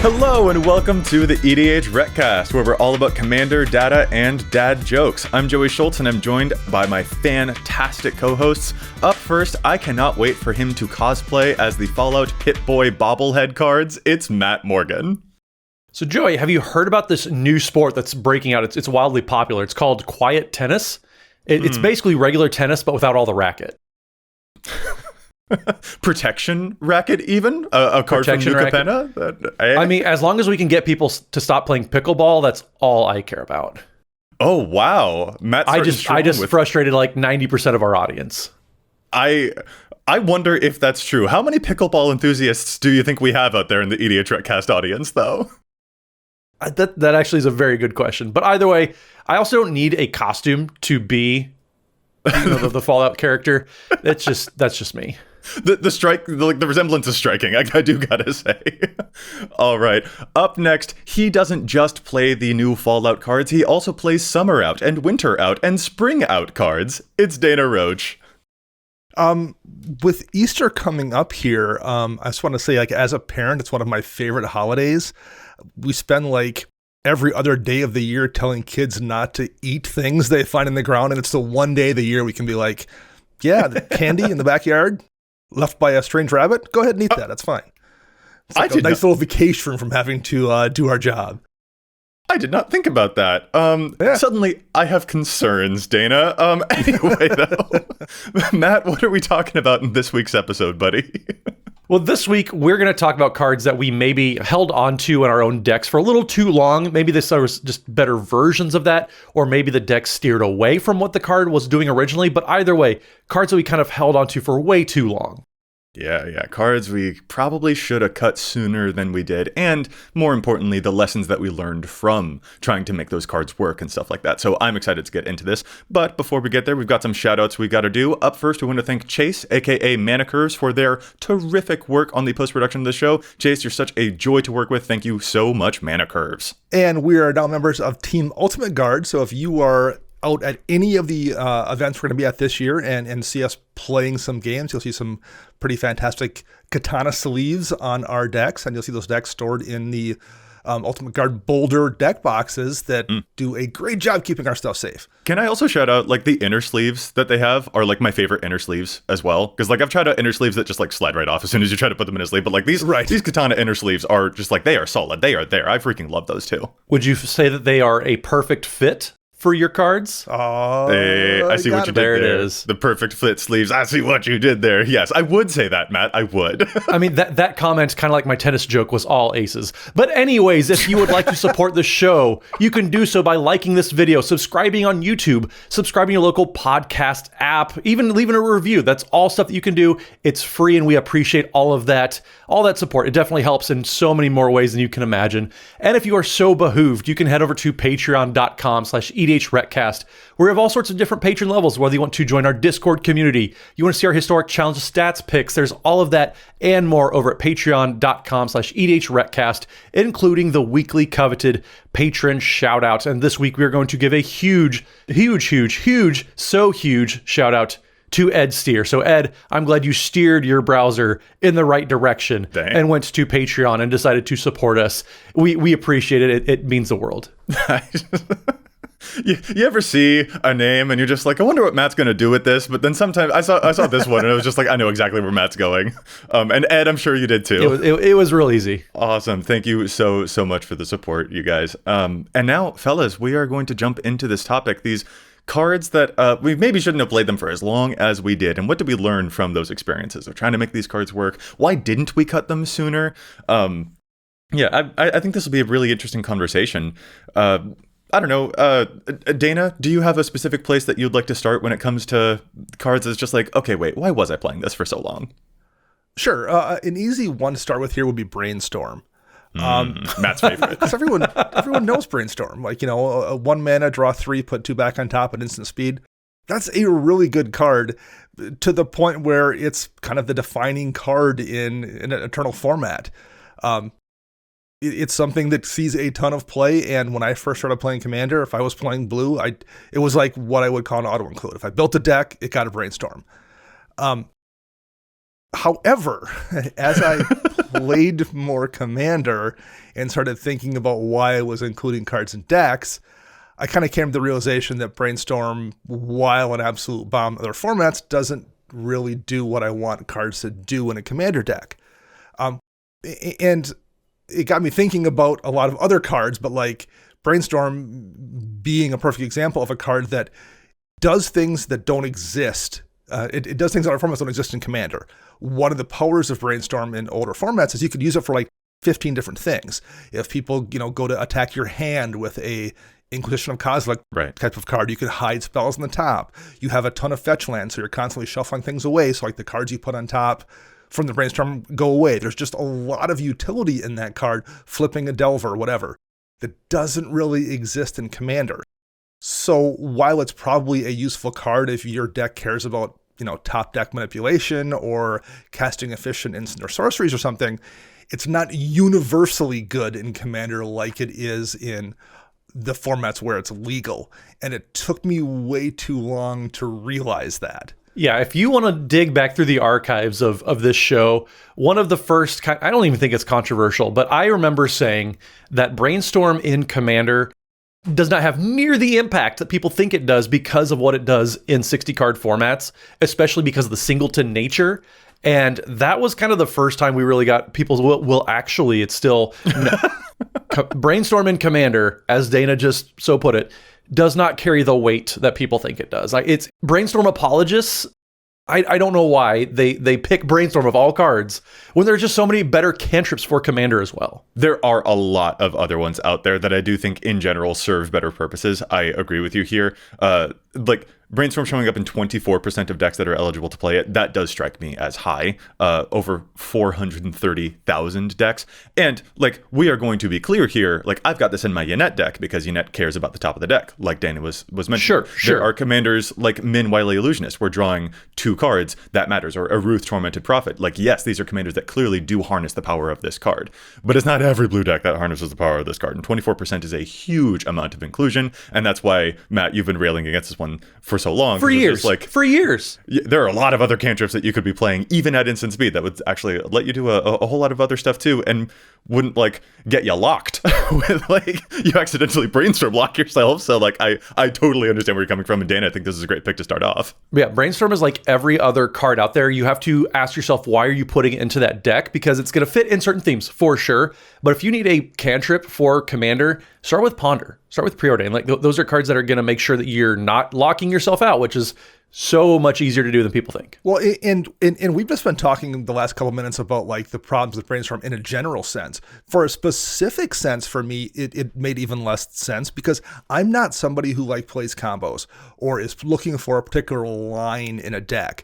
Hello and welcome to the EDHRECast, where we're all about Commander, data, and dad jokes. I'm Joey Schultz, and I'm joined by my fantastic co-hosts. Up first, I cannot wait for him to cosplay as the Fallout Pip-Boy bobblehead cards. It's Matt Morgan. So Joey, have you heard about this new sport that's breaking out? It's wildly popular. It's called quiet tennis. It's basically regular tennis, but without all the racket. Protection racket, even a card from Nuka Penna. I mean, as long as we can get people to stop playing pickleball, that's all I care about. Oh wow, Matt! I just frustrated like 90% of our audience. I wonder if that's true. How many pickleball enthusiasts do you think we have out there in the EDHRECast audience, though? That actually is a very good question. But either way, I also don't need a costume to be the Fallout character. That's just me. The resemblance is striking, I do gotta say. All right, up next, he doesn't just play the new Fallout cards, he also plays Summer Out and Winter Out and Spring Out cards. It's Dana Roach. With Easter coming up here, I just want to say, like, as a parent, it's one of my favorite holidays. We spend like every other day of the year telling kids not to eat things they find in the ground, and it's the one day of the year we can be like, yeah, the candy in the backyard left by a strange rabbit, go ahead and eat that. That's fine. It's like a nice little vacation from having to do our job. I did not think about that. Suddenly, I have concerns, Dana. Anyway, though, Matt, what are we talking about in this week's episode, buddy? Well, this week, we're going to talk about cards that we maybe held onto in our own decks for a little too long. Maybe this was just better versions of that, or maybe the deck steered away from what the card was doing originally. But either way, cards that we kind of held onto for way too long. Yeah, cards we probably should have cut sooner than we did, and more importantly, the lessons that we learned from trying to make those cards work and stuff like that. So I'm excited to get into this, but before we get there, we've got some shout-outs we gotta do. Up first, we want to thank Chase, aka Manicurves, for their terrific work on the post-production of the show. Chase, you're such a joy to work with. Thank you so much, Manicurves. And we are now members of Team Ultimate Guard, so if you are out at any of the events we're going to be at this year and see us playing some games, you'll see some pretty fantastic katana sleeves on our decks, and you'll see those decks stored in the Ultimate Guard Boulder deck boxes that do a great job keeping our stuff safe. Can I also shout out, like, the inner sleeves that they have are, like, my favorite inner sleeves as well? Because, like, I've tried out inner sleeves that just, like, slide right off as soon as you try to put them in a sleeve, but, like, these katana inner sleeves are just, like, they are solid. They are there. I freaking love those, too. Would you say that they are a perfect fit for your cards? I see what you did there. It is. The perfect fit sleeves. I see what you did there. Yes, I would say that, Matt. I would. I mean, that comment, kind of like my tennis joke, was all aces. But anyways, if you would like to support the show, you can do so by liking this video, subscribing on YouTube, subscribing to your local podcast app, even leaving a review. That's all stuff that you can do. It's free, and we appreciate all of that. All that support. It definitely helps in so many more ways than you can imagine. And if you are so behooved, you can head over to patreon.com/EDHRECast, where we have all sorts of different patron levels, whether you want to join our Discord community, you want to see our historic challenge stats picks, there's all of that and more over at patreon.com/EDHRECast, including the weekly coveted patron shout out. And this week, we're going to give a huge shout out to Ed Steer. So Ed, I'm glad you steered your browser in the right direction and went to Patreon and decided to support us. We appreciate it. It means the world. You ever see a name and you're just like, I wonder what Matt's going to do with this? But then sometimes I saw this one and it was just like, I know exactly where Matt's going. And Ed, I'm sure you did too. It was real easy. Awesome. Thank you so much for the support, you guys. And now, fellas, we are going to jump into this topic. These cards that we maybe shouldn't have played them for as long as we did, and what did we learn from those experiences of trying to make these cards work? Why didn't we cut them sooner? I think this will be a really interesting conversation. I don't know, Dana, do you have a specific place that you'd like to start when it comes to cards that's just like, okay, wait, why was I playing this for so long? Sure. An easy one to start with here would be Brainstorm. Matt's favorite. Because everyone knows Brainstorm. Like, a 1 mana, draw 3, put 2 back on top at instant speed. That's a really good card, to the point where it's kind of the defining card in an Eternal format. It's something that sees a ton of play, and when I first started playing Commander, if I was playing blue, it was like what I would call an auto-include. If I built a deck, it got a Brainstorm. However, as I played more Commander and started thinking about why I was including cards in decks, I kind of came to the realization that Brainstorm, while an absolute bomb in other formats, doesn't really do what I want cards to do in a Commander deck. And it got me thinking about a lot of other cards, but like Brainstorm being a perfect example of a card that does things that don't exist. It does things in other formats that don't exist in Commander. One of the powers of Brainstorm in older formats is you could use it for like 15 different things. If people, go to attack your hand with a Inquisition of Kozilek type of card, you could hide spells on the top. You have a ton of fetch lands, so you're constantly shuffling things away. So like the cards you put on top from the Brainstorm go away. There's just a lot of utility in that card, flipping a Delver, whatever, that doesn't really exist in Commander. So while it's probably a useful card if your deck cares about, top deck manipulation or casting efficient instant or sorceries or something, it's not universally good in Commander like it is in the formats where it's legal. And it took me way too long to realize that. Yeah, if you want to dig back through the archives of this show, one of the first, I don't even think it's controversial, but I remember saying that Brainstorm in Commander does not have near the impact that people think it does because of what it does in 60-card formats, especially because of the singleton nature. And that was kind of the first time we really got people's, well actually, it's still... Brainstorm in Commander, as Dana just so put it, does not carry the weight that people think it does. It's Brainstorm apologists. I don't know why they pick Brainstorm of all cards when there are just so many better cantrips for Commander as well. There are a lot of other ones out there that I do think in general serve better purposes. I agree with you here. Like Brainstorm showing up in 24% of decks that are eligible to play it, that does strike me as high. Over 430,000 decks. And like, we are going to be clear here, like I've got this in my Yannette deck because Yannette cares about the top of the deck, like Dana was mentioning. Sure. There are commanders like Min Wily Illusionist. We're drawing 2 cards, that matters. Or a Ruth Tormented Prophet. Like, yes, these are commanders that clearly do harness the power of this card. But it's not every blue deck that harnesses the power of this card. And 24% is a huge amount of inclusion. And that's why, Matt, you've been railing against this one for so long. For years. For years. There are a lot of other cantrips that you could be playing, even at instant speed, that would actually let you do a whole lot of other stuff too, and wouldn't like get you locked with like you accidentally Brainstorm lock yourself. So like I totally understand where you're coming from, and Dana, I think this is a great pick to start off. Yeah, Brainstorm is like every other card out there. You have to ask yourself, why are you putting it into that deck? Because it's going to fit in certain themes for sure. But if you need a cantrip for Commander, start with Ponder. Start with Preordain. Like those are cards that are going to make sure that you're not locking yourself out, which is so much easier to do than people think. Well, and we've just been talking the last couple of minutes about like the problems with Brainstorm in a general sense. For a specific sense, for me, it made even less sense because I'm not somebody who like plays combos or is looking for a particular line in a deck.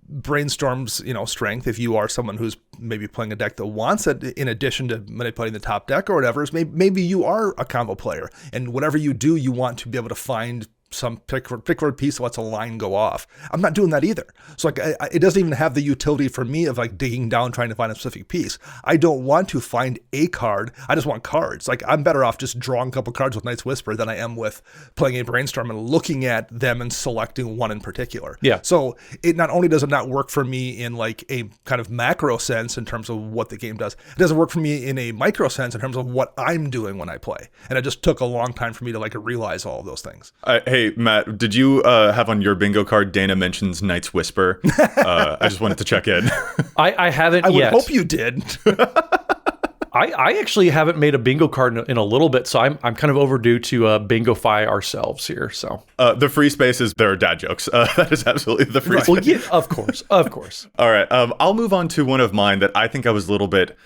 Brainstorm's, strength, if you are someone who's maybe playing a deck that wants it in addition to manipulating the top deck or whatever, is maybe you are a combo player, and whatever you do, you want to be able to find some particular piece that lets a line go off. I'm not doing that either. So like it doesn't even have the utility for me of like digging down trying to find a specific piece. I don't want to find a card. I just want cards. Like I'm better off just drawing a couple cards with Night's Whisper than I am with playing a Brainstorm and looking at them and selecting one in particular. Yeah. So it not only does it not work for me in like a kind of macro sense in terms of what the game does, it doesn't work for me in a micro sense in terms of what I'm doing when I play. And it just took a long time for me to like realize all of those things. Hey, Matt, did you have on your bingo card, Dana mentions Night's Whisper? I just wanted to check in. I haven't yet. I would hope you did. I actually haven't made a bingo card in a little bit, so I'm kind of overdue to bingofy ourselves here. So the free spaces, there are dad jokes. That is absolutely the free space. Well, yeah, of course. All right, I'll move on to one of mine that I think I was a little bit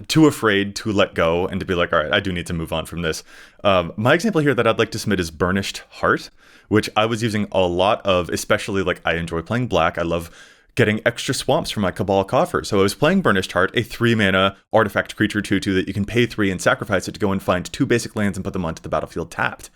too afraid to let go and to be like, all right, I do need to move on from this. My example here that I'd like to submit is Burnished Heart, which I was using a lot of, especially like I enjoy playing black. I love getting extra swamps from my Cabal coffer. So I was playing Burnished Heart, a 3-mana artifact creature 2/2 that you can pay 3 and sacrifice it to go and find 2 basic lands and put them onto the battlefield tapped.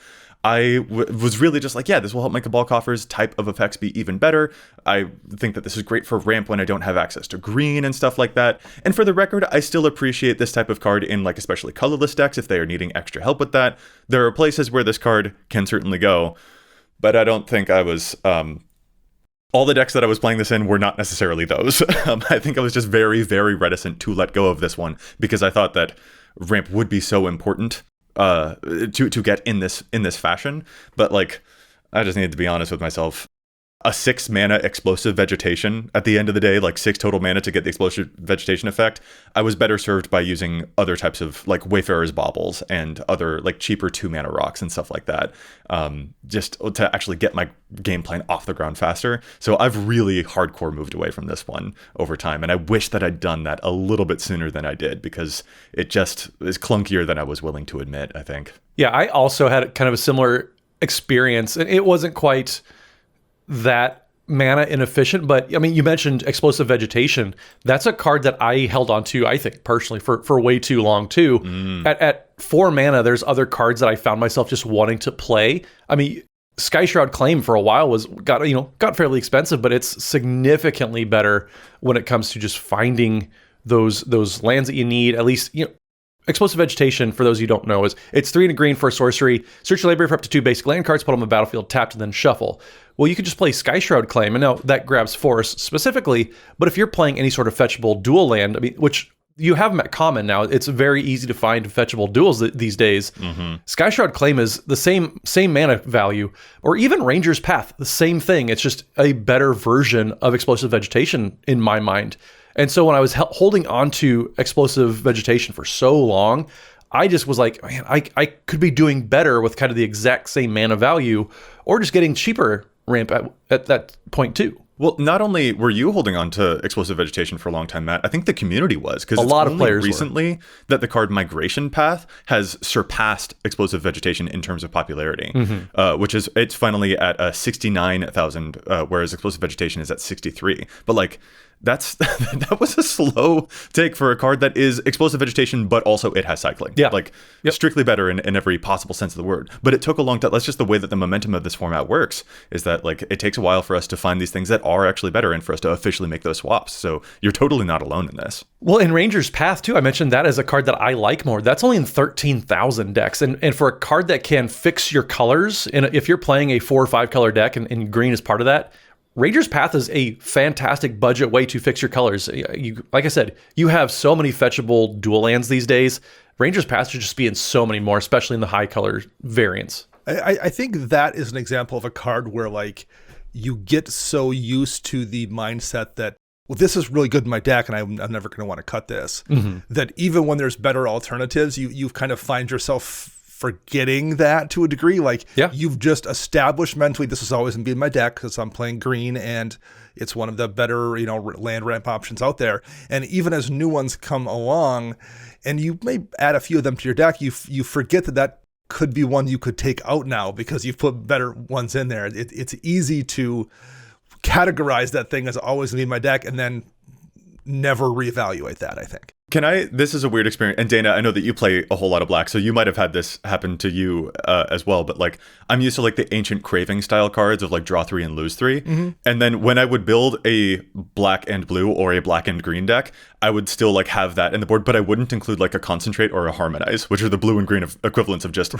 I was really just like, yeah, this will help my Cabal Coffer's type of effects be even better. I think that this is great for ramp when I don't have access to green and stuff like that. And for the record, I still appreciate this type of card in like especially colorless decks if they are needing extra help with that. There are places where this card can certainly go, but I don't think I was all the decks that I was playing this in were not necessarily those. I think I was just very, very reticent to let go of this one because I thought that ramp would be so important to get in this fashion. But like, I just needed to be honest with myself. A 6 mana explosive vegetation at the end of the day, like 6 total mana to get the explosive vegetation effect. I was better served by using other types of like Wayfarer's Baubles and other like cheaper 2 mana rocks and stuff like that, just to actually get my game plan off the ground faster. So I've really hardcore moved away from this one over time, and I wish that I'd done that a little bit sooner than I did because it just is clunkier than I was willing to admit, I think. Yeah, I also had kind of a similar experience, and it wasn't quite that mana inefficient, but I mean, you mentioned explosive vegetation. That's a card that I held on to, I think personally, for way too long too. At 4 mana, there's other cards that I found myself just wanting to play. I mean, Sky Shroud Claim for a while got fairly expensive, but it's significantly better when it comes to just finding those lands that you need. At least, Explosive Vegetation, for those of you who don't know, is it's 3 and a green for a sorcery. Search your library for up to 2 basic land cards, put them on the battlefield tapped, and then shuffle. Well, you could just play Sky Shroud Claim, and now that grabs forest specifically, but if you're playing any sort of fetchable dual land, I mean, which you have them at common now, it's very easy to find fetchable duals these days. Sky Shroud Claim is the same mana value, or even Ranger's Path, the same thing. It's just a better version of Explosive Vegetation in my mind. And so when I was holding on to Explosive Vegetation for so long, I just was like, man, I could be doing better with kind of the exact same mana value, or just getting cheaper ramp at that point too. Well, not only were you holding on to Explosive Vegetation for a long time, Matt, I think the community was, because a lot of players recently that the card Migration Path has surpassed Explosive Vegetation in terms of popularity, which is, it's finally at 69,000, whereas Explosive Vegetation is at 63. But like, that was a slow take for a card that is Explosive Vegetation, but also it has cycling. Yeah. Like, strictly better in every possible sense of the word. But it took a long time. That's just the way that the momentum of this format works, is that like it takes a while for us to find these things that are actually better and for us to officially make those swaps. So you're totally not alone in this. Well, in Ranger's Path too, I mentioned that as a card that I like more. That's only in 13,000 decks. And for a card that can fix your colors, and if you're playing a 4 or 5 color deck and green is part of that, Ranger's Path is a fantastic budget way to fix your colors. Like I said, you have so many fetchable dual lands these days. Ranger's Path should just be in so many more, especially in the high color variants. I think that is an example of a card where like you get so used to the mindset that, well, this is really good in my deck and I'm never going to want to cut this, that even when there's better alternatives, you kind of find yourself forgetting that to a degree. Like, you've just established mentally, this is always going to be in my deck because I'm playing green and it's one of the better, land ramp options out there. And even as new ones come along and you may add a few of them to your deck, you forget that could be one you could take out now because you've put better ones in there. It's easy to categorize that thing as always going to be in my deck and then never reevaluate that, I think. This is a weird experience. And Dana, I know that you play a whole lot of black, so you might have had this happen to you as well. But like, I'm used to like the ancient Craving style cards of like draw 3 and lose 3. And then when I would build a black and blue or a black and green deck, I would still like have that in the board, but I wouldn't include like a Concentrate or a Harmonize, which are the blue and green equivalents of just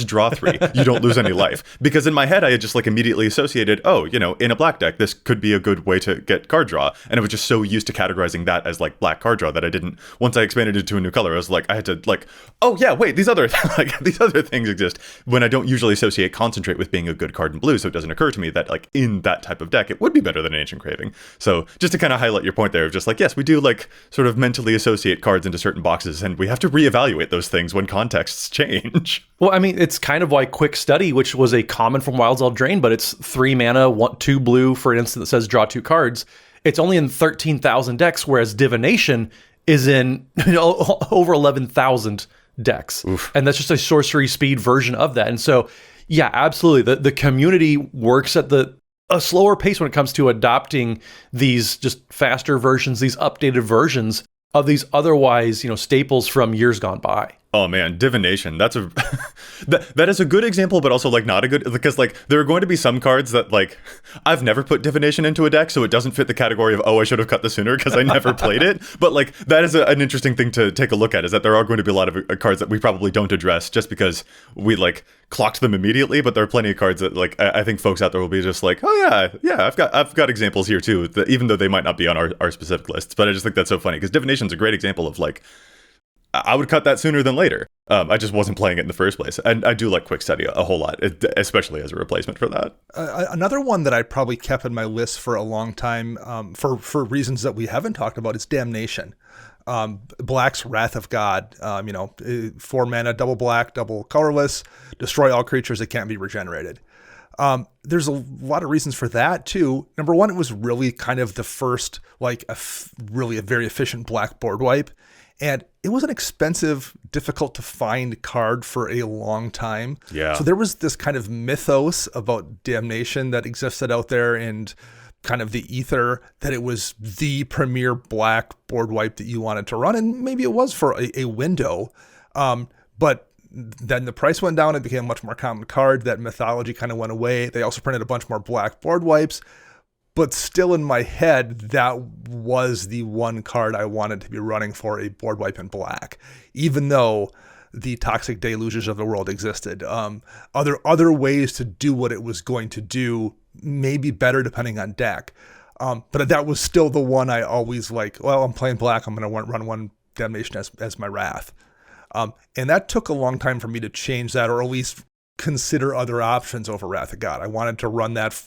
draw 3. You don't lose any life. Because in my head, I had just like immediately associated, in a black deck, this could be a good way to get card draw. And I was just so used to categorizing that as like black card draw that I didn't. Once I expanded it to a new color, I was like, I had to like, oh yeah, wait, these other things exist. When I don't usually associate Concentrate with being a good card in blue, so it doesn't occur to me that like in that type of deck, it would be better than an Ancient Craving. So just to kind of highlight your point there of just like, yes, we do like sort of mentally associate cards into certain boxes, and we have to reevaluate those things when contexts change. Well, I mean, it's kind of why Quick Study, which was a common from Wilds Eldraine, but it's 3 mana, 2 blue for an instant that says draw 2 cards. It's only in 13,000 decks, whereas Divination is in over 11,000 decks. Oof. And that's just a sorcery speed version of that. And so, yeah, absolutely. The community works at a slower pace when it comes to adopting these just faster versions, these updated versions of these otherwise, staples from years gone by. Oh man, divination. That's a that is a good example, but also like not a good, because like there are going to be some cards that like I've never put divination into a deck, so it doesn't fit the category of I should have cut this sooner because I never played it. But like that is an interesting thing to take a look at, is that there are going to be a lot of cards that we probably don't address just because we like clocked them immediately. But there are plenty of cards that like I think folks out there will be just like, oh yeah, I've got examples here too, that even though they might not be on our specific lists. But I just think that's so funny because divination's a great example of like, I would cut that sooner than later. I just wasn't playing it in the first place. And I do like Quick Study a whole lot, especially as a replacement for that. Another one that I probably kept in my list for a long time, for reasons that we haven't talked about, is Damnation. Black's Wrath of God, 4 mana, double black, double colorless, destroy all creatures that can't be regenerated. There's a lot of reasons for that too. Number one, it was really kind of the first, like really a very efficient black board wipe. And it was an expensive, difficult to find card for a long time. Yeah. So there was this kind of mythos about Damnation that existed out there, and kind of the ether that it was the premier black board wipe that you wanted to run. And maybe it was for a window. But then the price went down. It became a much more common card. That mythology kind of went away. They also printed a bunch more black board wipes. But still in my head, that was the one card I wanted to be running for a board wipe in black, even though the Toxic Deluges of the world existed. Other ways to do what it was going to do may be better depending on deck. But that was still the one I always like, well, I'm playing black, I'm going to run one Damnation as my Wrath. And that took a long time for me to change that, or at least consider other options over Wrath of God. I wanted to run that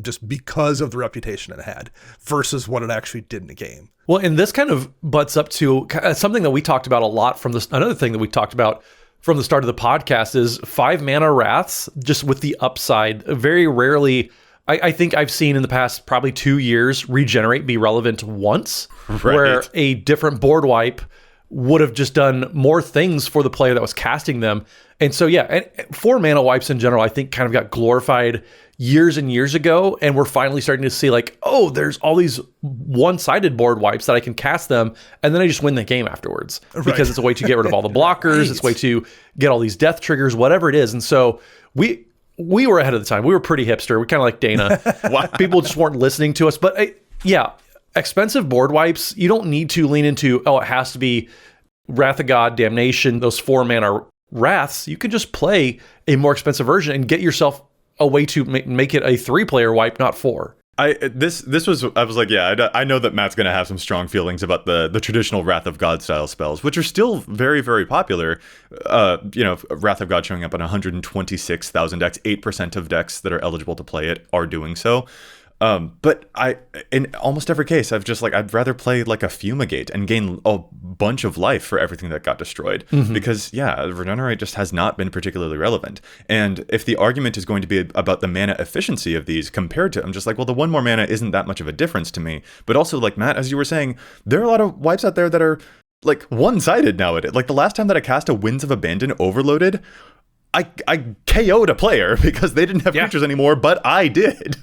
just because of the reputation it had versus what it actually did in the game. Well, and this kind of butts up to something that we talked about a lot from this. Another thing that we talked about from the start of the podcast is 5 mana Wraths, just with the upside. Very rarely, I think I've seen in the past probably 2 years, regenerate be relevant once, right, where a different board wipe would have just done more things for the player that was casting them. And so, yeah, and 4 mana wipes in general, I think kind of got glorified years and years ago. And we're finally starting to see like, oh, there's all these one-sided board wipes that I can cast them. And then I just win the game afterwards, because it's a way to get rid of all the blockers. Right. It's a way to get all these death triggers, whatever it is. And so we were ahead of the time. We were pretty hipster. We kind of like Dana. People just weren't listening to us. But yeah, expensive board wipes, you don't need to lean into, it has to be Wrath of God, Damnation, those 4 mana Wraths. You can just play a more expensive version and get yourself a way to make it a 3-player wipe, not 4. I was like, yeah, I know that Matt's going to have some strong feelings about the traditional Wrath of God style spells, which are still very, very popular. Wrath of God showing up on 126,000 decks, 8% of decks that are eligible to play it are doing so. But in almost every case, I'd rather play like a Fumigate and gain a bunch of life for everything that got destroyed. Mm-hmm. Because, Regenerate just has not been particularly relevant. And if the argument is going to be about the mana efficiency of these compared to, I'm just like, well, the 1 more mana isn't that much of a difference to me. But also, like, Matt, as you were saying, there are a lot of wipes out there that are like one-sided nowadays. Like the last time that I cast a Winds of Abandon overloaded, I KO'd a player because they didn't have creatures anymore, but I did.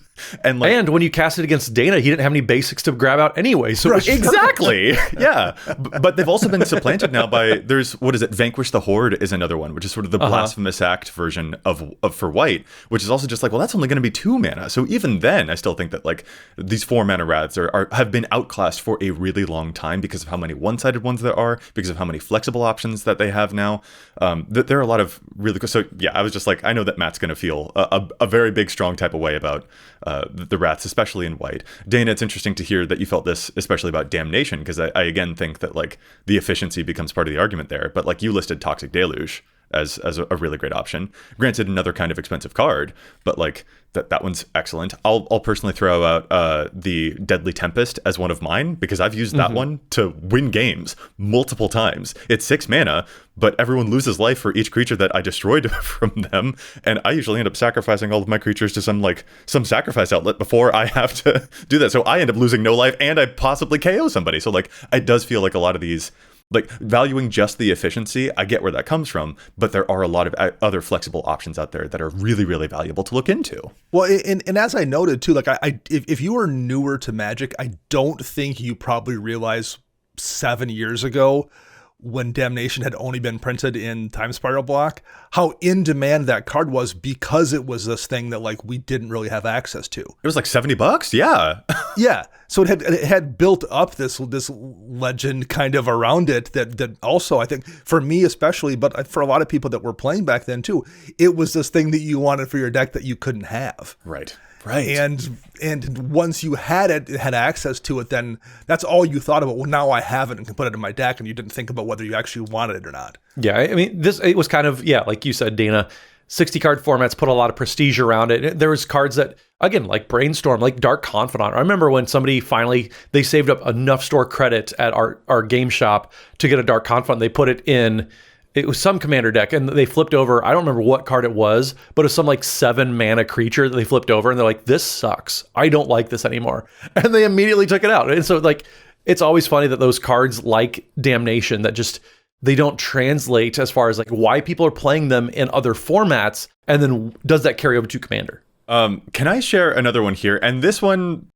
And when you cast it against Dana, he didn't have any basics to grab out anyway. So exactly, yeah. But they've also been supplanted now by Vanquish the Horde is another one, which is sort of the Blasphemous Act version of for white, which is also just like, well, that's only going to be 2 mana. So even then, I still think that like these 4 mana Wraths have been outclassed for a really long time because of how many one-sided ones there are, because of how many flexible options that they have now. There are a lot of really good. So yeah, I was just like, I know that Matt's going to feel a very big, strong type of way about the Wraths, especially in white. Dana, it's interesting to hear that you felt this, especially about Damnation, because I again think that like the efficiency becomes part of the argument there. But like you listed Toxic Deluge as a really great option. Granted, another kind of expensive card, but like that one's excellent. I'll personally throw out the Deadly Tempest as one of mine, because I've used that one to win games multiple times. It's 6 mana, but everyone loses life for each creature that I destroyed from them, and I usually end up sacrificing all of my creatures to some sacrifice outlet before I have to do that. So I end up losing no life, and I possibly KO somebody. So like it does feel like a lot of these, like valuing just the efficiency, I get where that comes from, but there are a lot of other flexible options out there that are really, really valuable to look into. Well, and as I noted too, like if you are newer to Magic, I don't think you probably realize 7 years ago when Damnation had only been printed in Time Spiral block, how in demand that card was because it was this thing that like we didn't really have access to. It was like $70. Yeah. Yeah. So it had built up this legend kind of around it that also, I think for me especially, but for a lot of people that were playing back then too, it was this thing that you wanted for your deck that you couldn't have. Right. And once you had access to it, then that's all you thought about. Well, now I have it and can put it in my deck, and you didn't think about whether you actually wanted it or not. Yeah, I mean, it was kind of, like you said, Dana, 60 card formats put a lot of prestige around it. There was cards that, again, like Brainstorm, like Dark Confidant. I remember when somebody finally, they saved up enough store credit at our game shop to get a Dark Confidant. They put it in, it was some commander deck, and they flipped over, I don't remember what card it was, but it was some like 7 mana creature that they flipped over, and they're like, this sucks. I don't like this anymore. And they immediately took it out. And so like, it's always funny that those cards like Damnation that just, they don't translate as far as like why people are playing them in other formats, and then does that carry over to Commander? Can I share another one here? And this one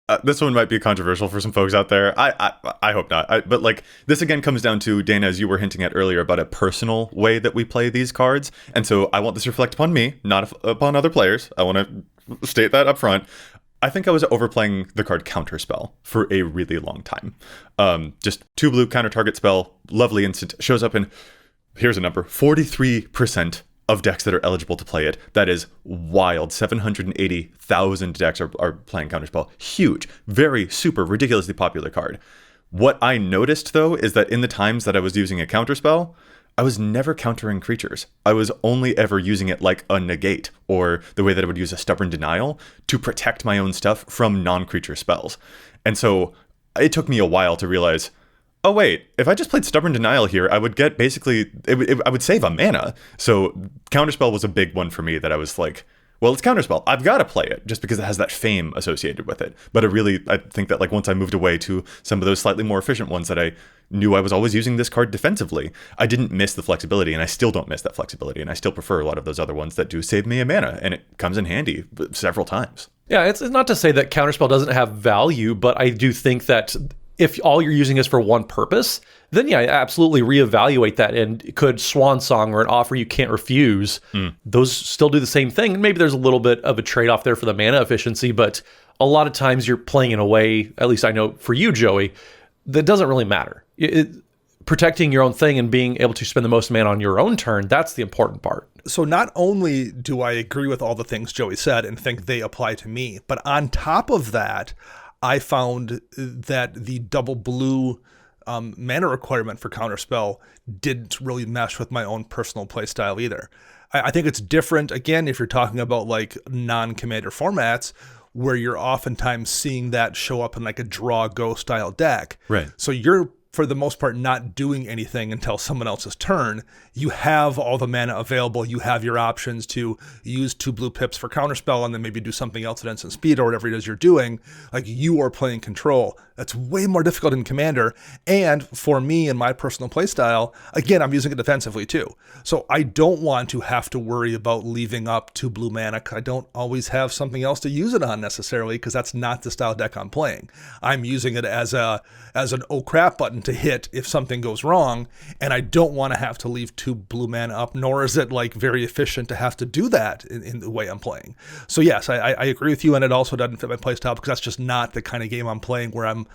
might be controversial for some folks out there. I hope not. But like this again comes down to, Dana, as you were hinting at earlier, about a personal way that we play these cards. And so I want this to reflect upon me, not upon other players. I want to state that up front. I think I was overplaying the card Counterspell for a really long time. Just 2 blue counter target spell, lovely instant, shows up in, here's a number, 43% of decks that are eligible to play it. That is wild. 780,000 decks are playing Counterspell. Huge. Very super ridiculously popular card. What I noticed though is that in the times that I was using a Counterspell, I was never countering creatures. I was only ever using it like a negate, or the way that I would use a Stubborn Denial to protect my own stuff from non-creature spells. And so it took me a while to realize, oh wait, if I just played Stubborn Denial here, I would get basically, I would save a mana. So Counterspell was a big one for me that I was like, well, it's Counterspell. I've got to play it just because it has that fame associated with it. But I think that like once I moved away to some of those slightly more efficient ones that I knew I was always using this card defensively, I didn't miss the flexibility, and I still don't miss that flexibility. And I still prefer a lot of those other ones that do save me a mana, and it comes in handy several times. Yeah, it's not to say that Counterspell doesn't have value, but I do think that if all you're using is for one purpose, then yeah, absolutely reevaluate that. And could Swan Song or an offer you can't refuse, those still do the same thing? And maybe there's a little bit of a trade-off there for the mana efficiency, but a lot of times you're playing in a way, at least I know for you, Joey, that doesn't really matter. Protecting your own thing and being able to spend the most mana on your own turn, that's the important part. So not only do I agree with all the things Joey said and think they apply to me, but on top of that, I found that the double blue mana requirement for Counterspell didn't really mesh with my own personal playstyle either. I think it's different, again, if you're talking about like non-commander formats, where you're oftentimes seeing that show up in like a draw-go style deck. Right. So you're, for the most part, not doing anything until someone else's turn. You have all the mana available. You have your options to use 2 blue pips for Counterspell and then maybe do something else at instant speed or whatever it is you're doing. Like, you are playing control. That's way more difficult in Commander. And for me and my personal playstyle, again, I'm using it defensively too. So I don't want to have to worry about leaving up 2 blue mana. I don't always have something else to use it on necessarily, because that's not the style deck I'm playing. I'm using it as an oh crap button to hit if something goes wrong, and I don't want to have to leave 2 blue mana up, nor is it like very efficient to have to do that in the way I'm playing. So yes, I agree with you, and it also doesn't fit my playstyle because that's just not the kind of game I'm playing where I'm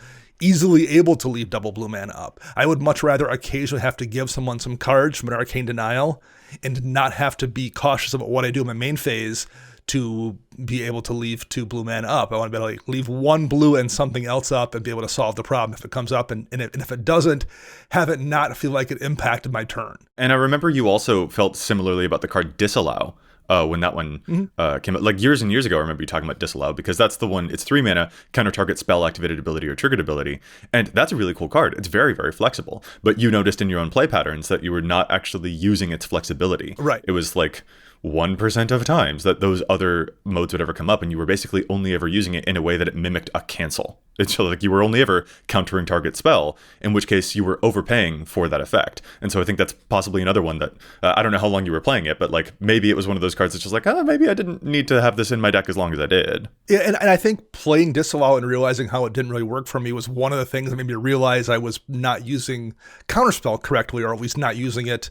easily able to leave double blue mana up. I would much rather occasionally have to give someone some cards from an Arcane Denial and not have to be cautious about what I do in my main phase to be able to leave 2 blue mana up. I want to be able to leave 1 blue and something else up and be able to solve the problem if it comes up, and if it doesn't, have it not feel like it impacted my turn. And I remember you also felt similarly about the card Disallow when that one came out. Like years and years ago, I remember you talking about Disallow, because that's the one, it's 3 mana, counter target spell activated ability or triggered ability. And that's a really cool card. It's very, very flexible. But you noticed in your own play patterns that you were not actually using its flexibility. Right. It was like, 1% of times that those other modes would ever come up, and you were basically only ever using it in a way that it mimicked a cancel. It's so like you were only ever countering target spell, in which case you were overpaying for that effect. And so I think that's possibly another one that I don't know how long you were playing it, but like maybe it was one of those cards that's just like, maybe I didn't need to have this in my deck as long as I did. Yeah, and I think playing Disallow and realizing how it didn't really work for me was one of the things that made me realize I was not using Counterspell correctly, or at least not using it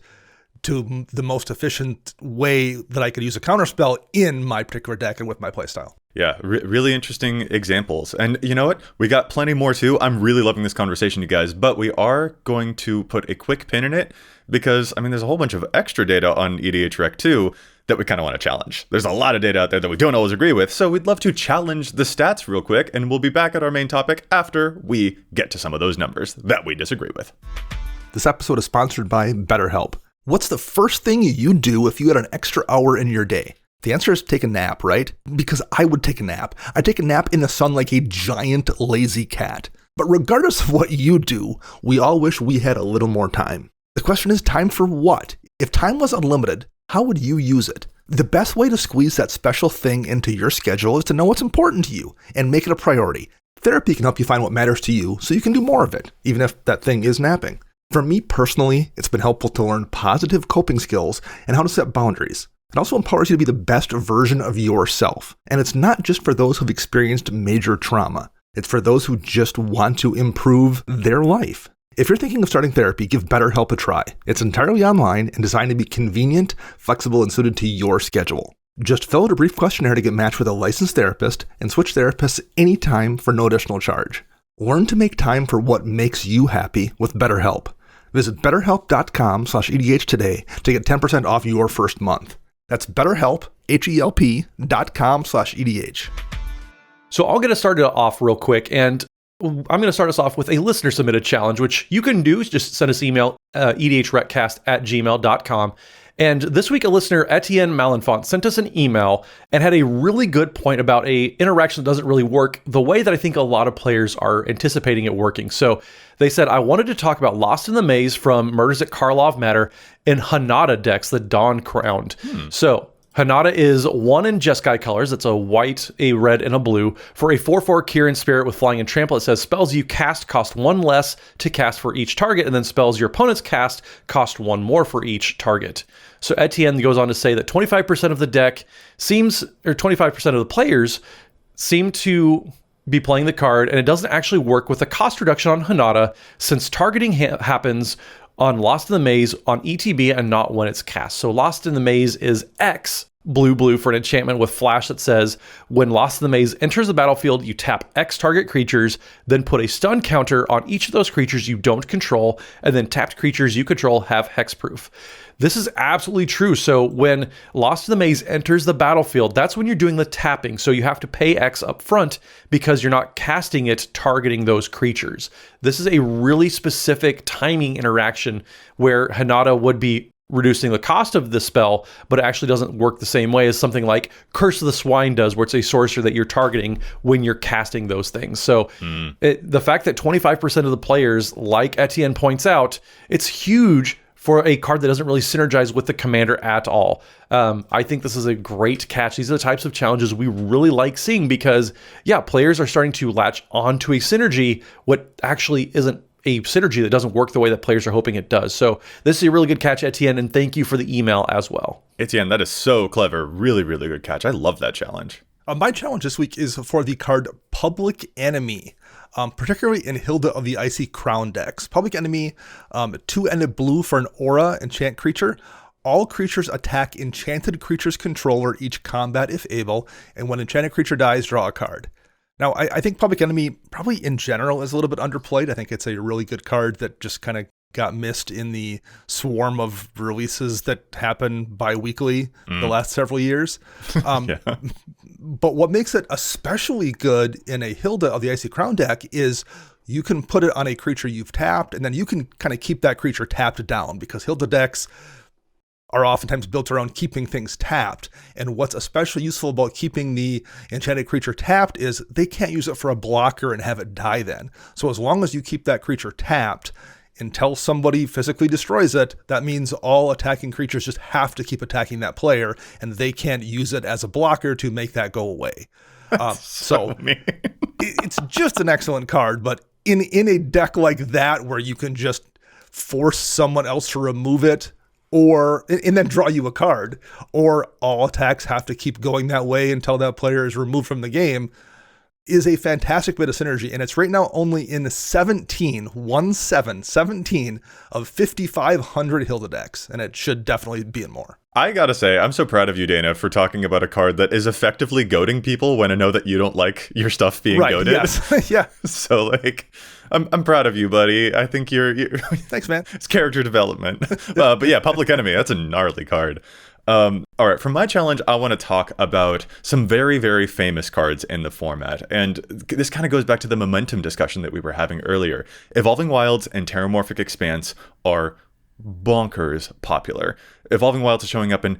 to the most efficient way that I could use a Counterspell in my particular deck and with my playstyle. Yeah, really interesting examples. And you know what? We got plenty more too. I'm really loving this conversation, you guys, but we are going to put a quick pin in it because, I mean, there's a whole bunch of extra data on EDHREC too that we kind of want to challenge. There's a lot of data out there that we don't always agree with, so we'd love to challenge the stats real quick, and we'll be back at our main topic after we get to some of those numbers that we disagree with. This episode is sponsored by BetterHelp. What's the first thing you do if you had an extra hour in your day? The answer is take a nap, right? Because I would take a nap. I take a nap in the sun like a giant lazy cat. But regardless of what you do, we all wish we had a little more time. The question is, time for what? If time was unlimited, how would you use it? The best way to squeeze that special thing into your schedule is to know what's important to you and make it a priority. Therapy can help you find what matters to you so you can do more of it, even if that thing is napping. For me personally, it's been helpful to learn positive coping skills and how to set boundaries. It also empowers you to be the best version of yourself. And it's not just for those who've experienced major trauma. It's for those who just want to improve their life. If you're thinking of starting therapy, give BetterHelp a try. It's entirely online and designed to be convenient, flexible, and suited to your schedule. Just fill out a brief questionnaire to get matched with a licensed therapist and switch therapists anytime for no additional charge. Learn to make time for what makes you happy with BetterHelp. Visit betterhelp.com/EDH today to get 10% off your first month. That's BetterHelp, HELP.com/EDH. So I'll get us started off real quick, and I'm going to start us off with a listener-submitted challenge, which you can do. Just send us email, EDHRECast@gmail.com. And this week, a listener, Etienne Malenfant, sent us an email and had a really good point about a interaction that doesn't really work the way that I think a lot of players are anticipating it working. So they said, I wanted to talk about Lost in the Maze from Murders at Karlov Manor in Hanada decks, the Dawn Crowned. So Hanada is 1 in Jeskai colors. It's a white, a red, and a blue. For a 4/4 Kirin Spirit with Flying and Trample, it says spells you cast cost 1 less to cast for each target, and then spells your opponents cast cost 1 more for each target. So Etienne goes on to say that 25% of the deck seems, or 25% of the players seem to be playing the card, and it doesn't actually work with the cost reduction on Hanada, since targeting happens on Lost in the Maze on ETB and not when it's cast. So Lost in the Maze is X blue for an enchantment with flash that says when Lost in the Maze enters the battlefield, you tap X target creatures, then put a stun counter on each of those creatures you don't control, and then tapped creatures you control have hexproof. This is absolutely true. So when Lost in the Maze enters the battlefield, that's when you're doing the tapping. So you have to pay X up front because you're not casting it targeting those creatures. This is a really specific timing interaction where Hanada would be reducing the cost of the spell, but it actually doesn't work the same way as something like Curse of the Swine does, where it's a sorcerer that you're targeting when you're casting those things. So the fact that 25% of the players, like Etienne points out, it's huge for a card that doesn't really synergize with the commander at all. I think this is a great catch. These are the types of challenges we really like seeing because, yeah, players are starting to latch onto a synergy, what actually isn't a synergy that doesn't work the way that players are hoping it does. So this is a really good catch, Etienne, and thank you for the email as well. Etienne, that is so clever. Really, really good catch. I love that challenge. My challenge this week is for the card Public Enemy. Particularly in Hilda of the Icy Crown decks. Public Enemy, 2-ended blue for an aura enchant creature. All creatures attack enchanted creature's controller each combat if able, and when enchanted creature dies, draw a card. Now, I think Public Enemy probably in general is a little bit underplayed. I think it's a really good card that just kind of got missed in the swarm of releases that happen bi-weekly the last several years. But what makes it especially good in a Hilda of the Icy Crown deck is you can put it on a creature you've tapped, and then you can kind of keep that creature tapped down, because Hilda decks are oftentimes built around keeping things tapped. And what's especially useful about keeping the enchanted creature tapped is they can't use it for a blocker and have it die then. So as long as you keep that creature tapped, until somebody physically destroys it, that means all attacking creatures just have to keep attacking that player, and they can't use it as a blocker to make that go away. So it's just an excellent card, but in a deck like that where you can just force someone else to remove it, and then draw you a card, or all attacks have to keep going that way until that player is removed from the game, is a fantastic bit of synergy. And it's right now only in 17 of 5,500 Hilda decks, and it should definitely be in more. I gotta say, I'm so proud of you, Dana, for talking about a card that is effectively goading people when I know that you don't like your stuff being goaded. Yes. Yeah. So, like, I'm proud of you, buddy. I think you're Thanks, man. It's character development. But yeah, Public Enemy, that's a gnarly card. All right, for my challenge, I want to talk about some very, very famous cards in the format. And this kind of goes back to the momentum discussion that we were having earlier. Evolving Wilds and Terramorphic Expanse are bonkers popular. Evolving Wilds is showing up in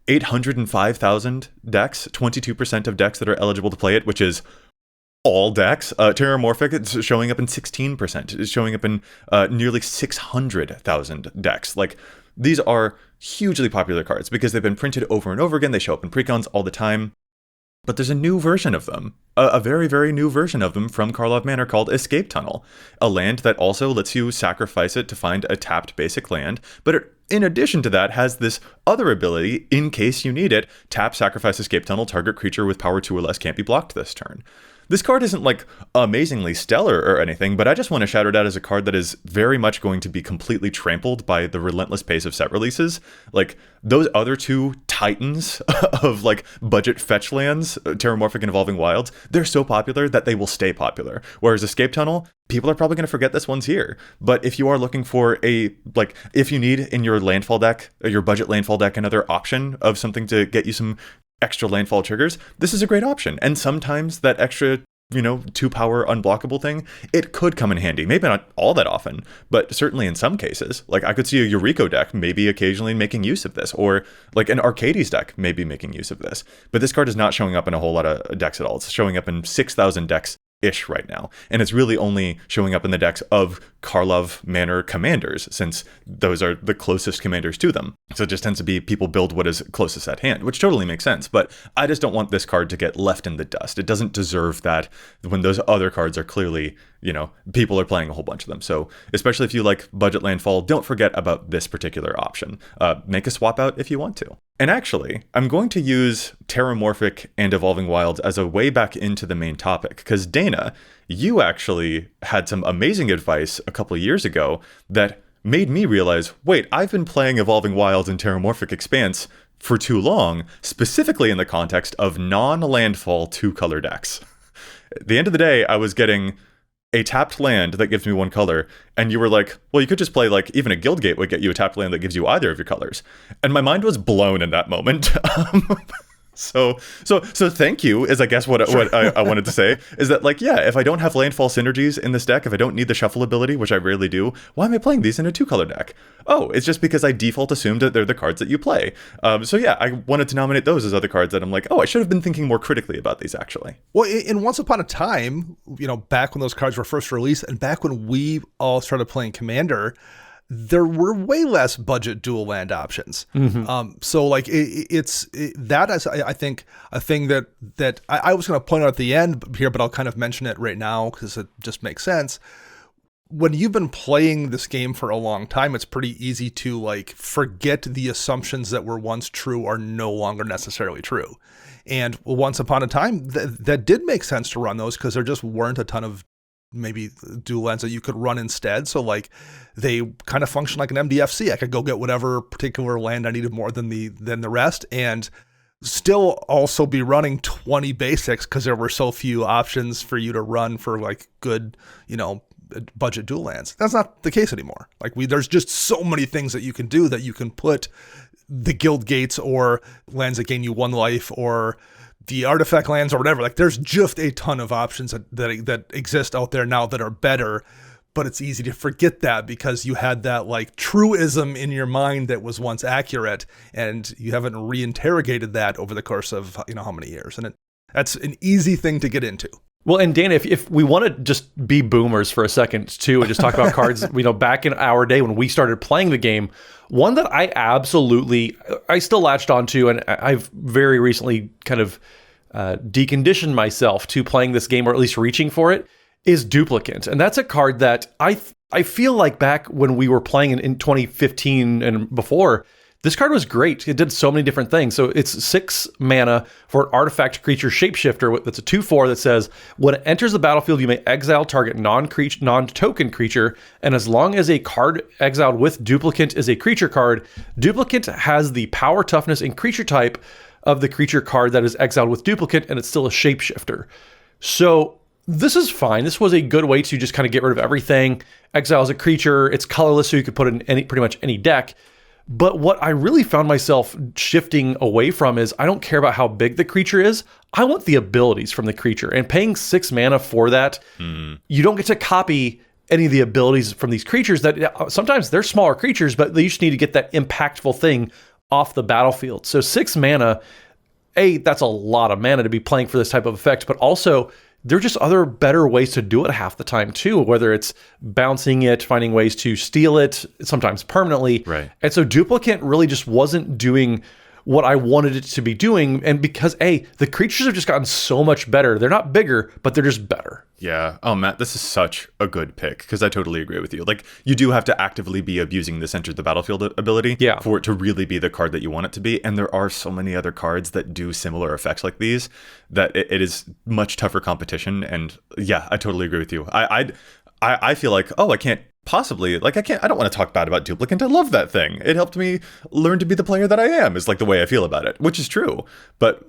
805,000 decks, 22% of decks that are eligible to play it, which is all decks. Terramorphic, it's showing up in 16%. It's showing up in nearly 600,000 decks. Like, these are hugely popular cards because they've been printed over and over again. They show up in precons all the time. But there's a new version of them, a very, very new version of them from Karlov Manor called Escape Tunnel, a land that also lets you sacrifice it to find a tapped basic land. But it, in addition to that, has this other ability, in case you need it: tap, sacrifice, Escape Tunnel, target creature with power 2 or less can't be blocked this turn. This card isn't like amazingly stellar or anything, but I just want to shout it out as a card that is very much going to be completely trampled by the relentless pace of set releases. Like, those other two titans of like budget fetch lands, Terramorphic and Evolving Wilds, they're so popular that they will stay popular. Whereas Escape Tunnel, people are probably going to forget this one's here. But if you are looking for if you need in your landfall deck, or your budget landfall deck, another option of something to get you some extra landfall triggers, this is a great option. And sometimes that extra 2-power unblockable thing, it could come in handy. Maybe not all that often, but certainly in some cases. Like, I could see a Eureka deck maybe occasionally making use of this, or like an Arcades deck maybe making use of this. But this card is not showing up in a whole lot of decks at all. It's showing up in 6,000 decks ish right now, and it's really only showing up in the decks of Karlov Manor commanders, since those are the closest commanders to them. So it just tends to be people build what is closest at hand, which totally makes sense. But I just don't want this card to get left in the dust. It doesn't deserve that when those other cards are clearly, people are playing a whole bunch of them. So especially if you like budget landfall, don't forget about this particular option. Make a swap out if you want to. And actually, I'm going to use Terramorphic and Evolving Wilds as a way back into the main topic, because Dana, you actually had some amazing advice a couple of years ago that made me realize, wait, I've been playing Evolving Wilds and Terramorphic Expanse for too long, specifically in the context of non-landfall 2-color decks. At the end of the day, I was getting a tapped land that gives me 1 color, and you were like, well, you could just play like even a Guildgate would get you a tapped land that gives you either of your colors. And my mind was blown in that moment. So thank you is, I guess, what I wanted to say is that, like, yeah, if I don't have landfall synergies in this deck, if I don't need the shuffle ability, which I rarely do, why am I playing these in a 2-color deck? Oh, it's just because I default assumed that they're the cards that you play. So yeah, I wanted to nominate those as other cards that I'm like, oh, I should have been thinking more critically about these, actually. Well, in Once Upon a Time, back when those cards were first released, and back when we all started playing Commander, there were way less budget dual land options. Mm-hmm. So like that is, I think, a thing that I was going to point out at the end here, but I'll kind of mention it right now because it just makes sense. When you've been playing this game for a long time, it's pretty easy to like forget the assumptions that were once true are no longer necessarily true. And once upon a time, that did make sense to run those because there just weren't a ton of maybe dual lands that you could run instead. So like they kind of function like an MDFC. I could go get whatever particular land I needed more than the rest, and still also be running 20 basics because there were so few options for you to run for like good, budget dual lands. That's not the case anymore. Like there's just so many things that you can do that you can put the guild gates or lands that gain you 1 life or the artifact lands or whatever. Like there's just a ton of options that exist out there now that are better, but it's easy to forget that because you had that like truism in your mind that was once accurate, and you haven't reinterrogated that over the course of how many years. And that's an easy thing to get into. Well, and Dana, if we want to just be boomers for a second too, and just talk about cards, back in our day when we started playing the game, one that I still latched onto, and I've very recently kind of deconditioned myself to playing this game, or at least reaching for it, is Duplicant. And that's a card that I feel like back when we were playing in 2015 and before, this card was great. It did so many different things. So it's 6 mana for an artifact creature shapeshifter that's a 2/4 that says, when it enters the battlefield, you may exile target non-token creature, and as long as a card exiled with Duplicant is a creature card, Duplicant has the power, toughness, and creature type of the creature card that is exiled with Duplicant, and it's still a shapeshifter. So this is fine. This was a good way to just kind of get rid of everything. Exile as a creature. It's colorless, so you could put it in pretty much any deck. But what I really found myself shifting away from is I don't care about how big the creature is. I want the abilities from the creature. And paying 6 mana for that, you don't get to copy any of the abilities from these creatures that sometimes they're smaller creatures, but they just need to get that impactful thing off the battlefield. So 6 mana, that's a lot of mana to be playing for this type of effect, but also there are just other better ways to do it half the time too, whether it's bouncing it, finding ways to steal it, sometimes permanently. Right. And so Duplicant really just wasn't doing what I wanted it to be doing. And because the creatures have just gotten so much better. They're not bigger, but they're just better. Yeah. Oh, Matt, this is such a good pick, because I totally agree with you. Like, you do have to actively be abusing this enter the battlefield ability for it to really be the card that you want it to be. And there are so many other cards that do similar effects like these that it is much tougher competition. And yeah, I totally agree with you. I feel like, I can't possibly, I don't want to talk bad about Duplicant. I love that thing. It helped me learn to be the player that I am, is like the way I feel about it, which is true. But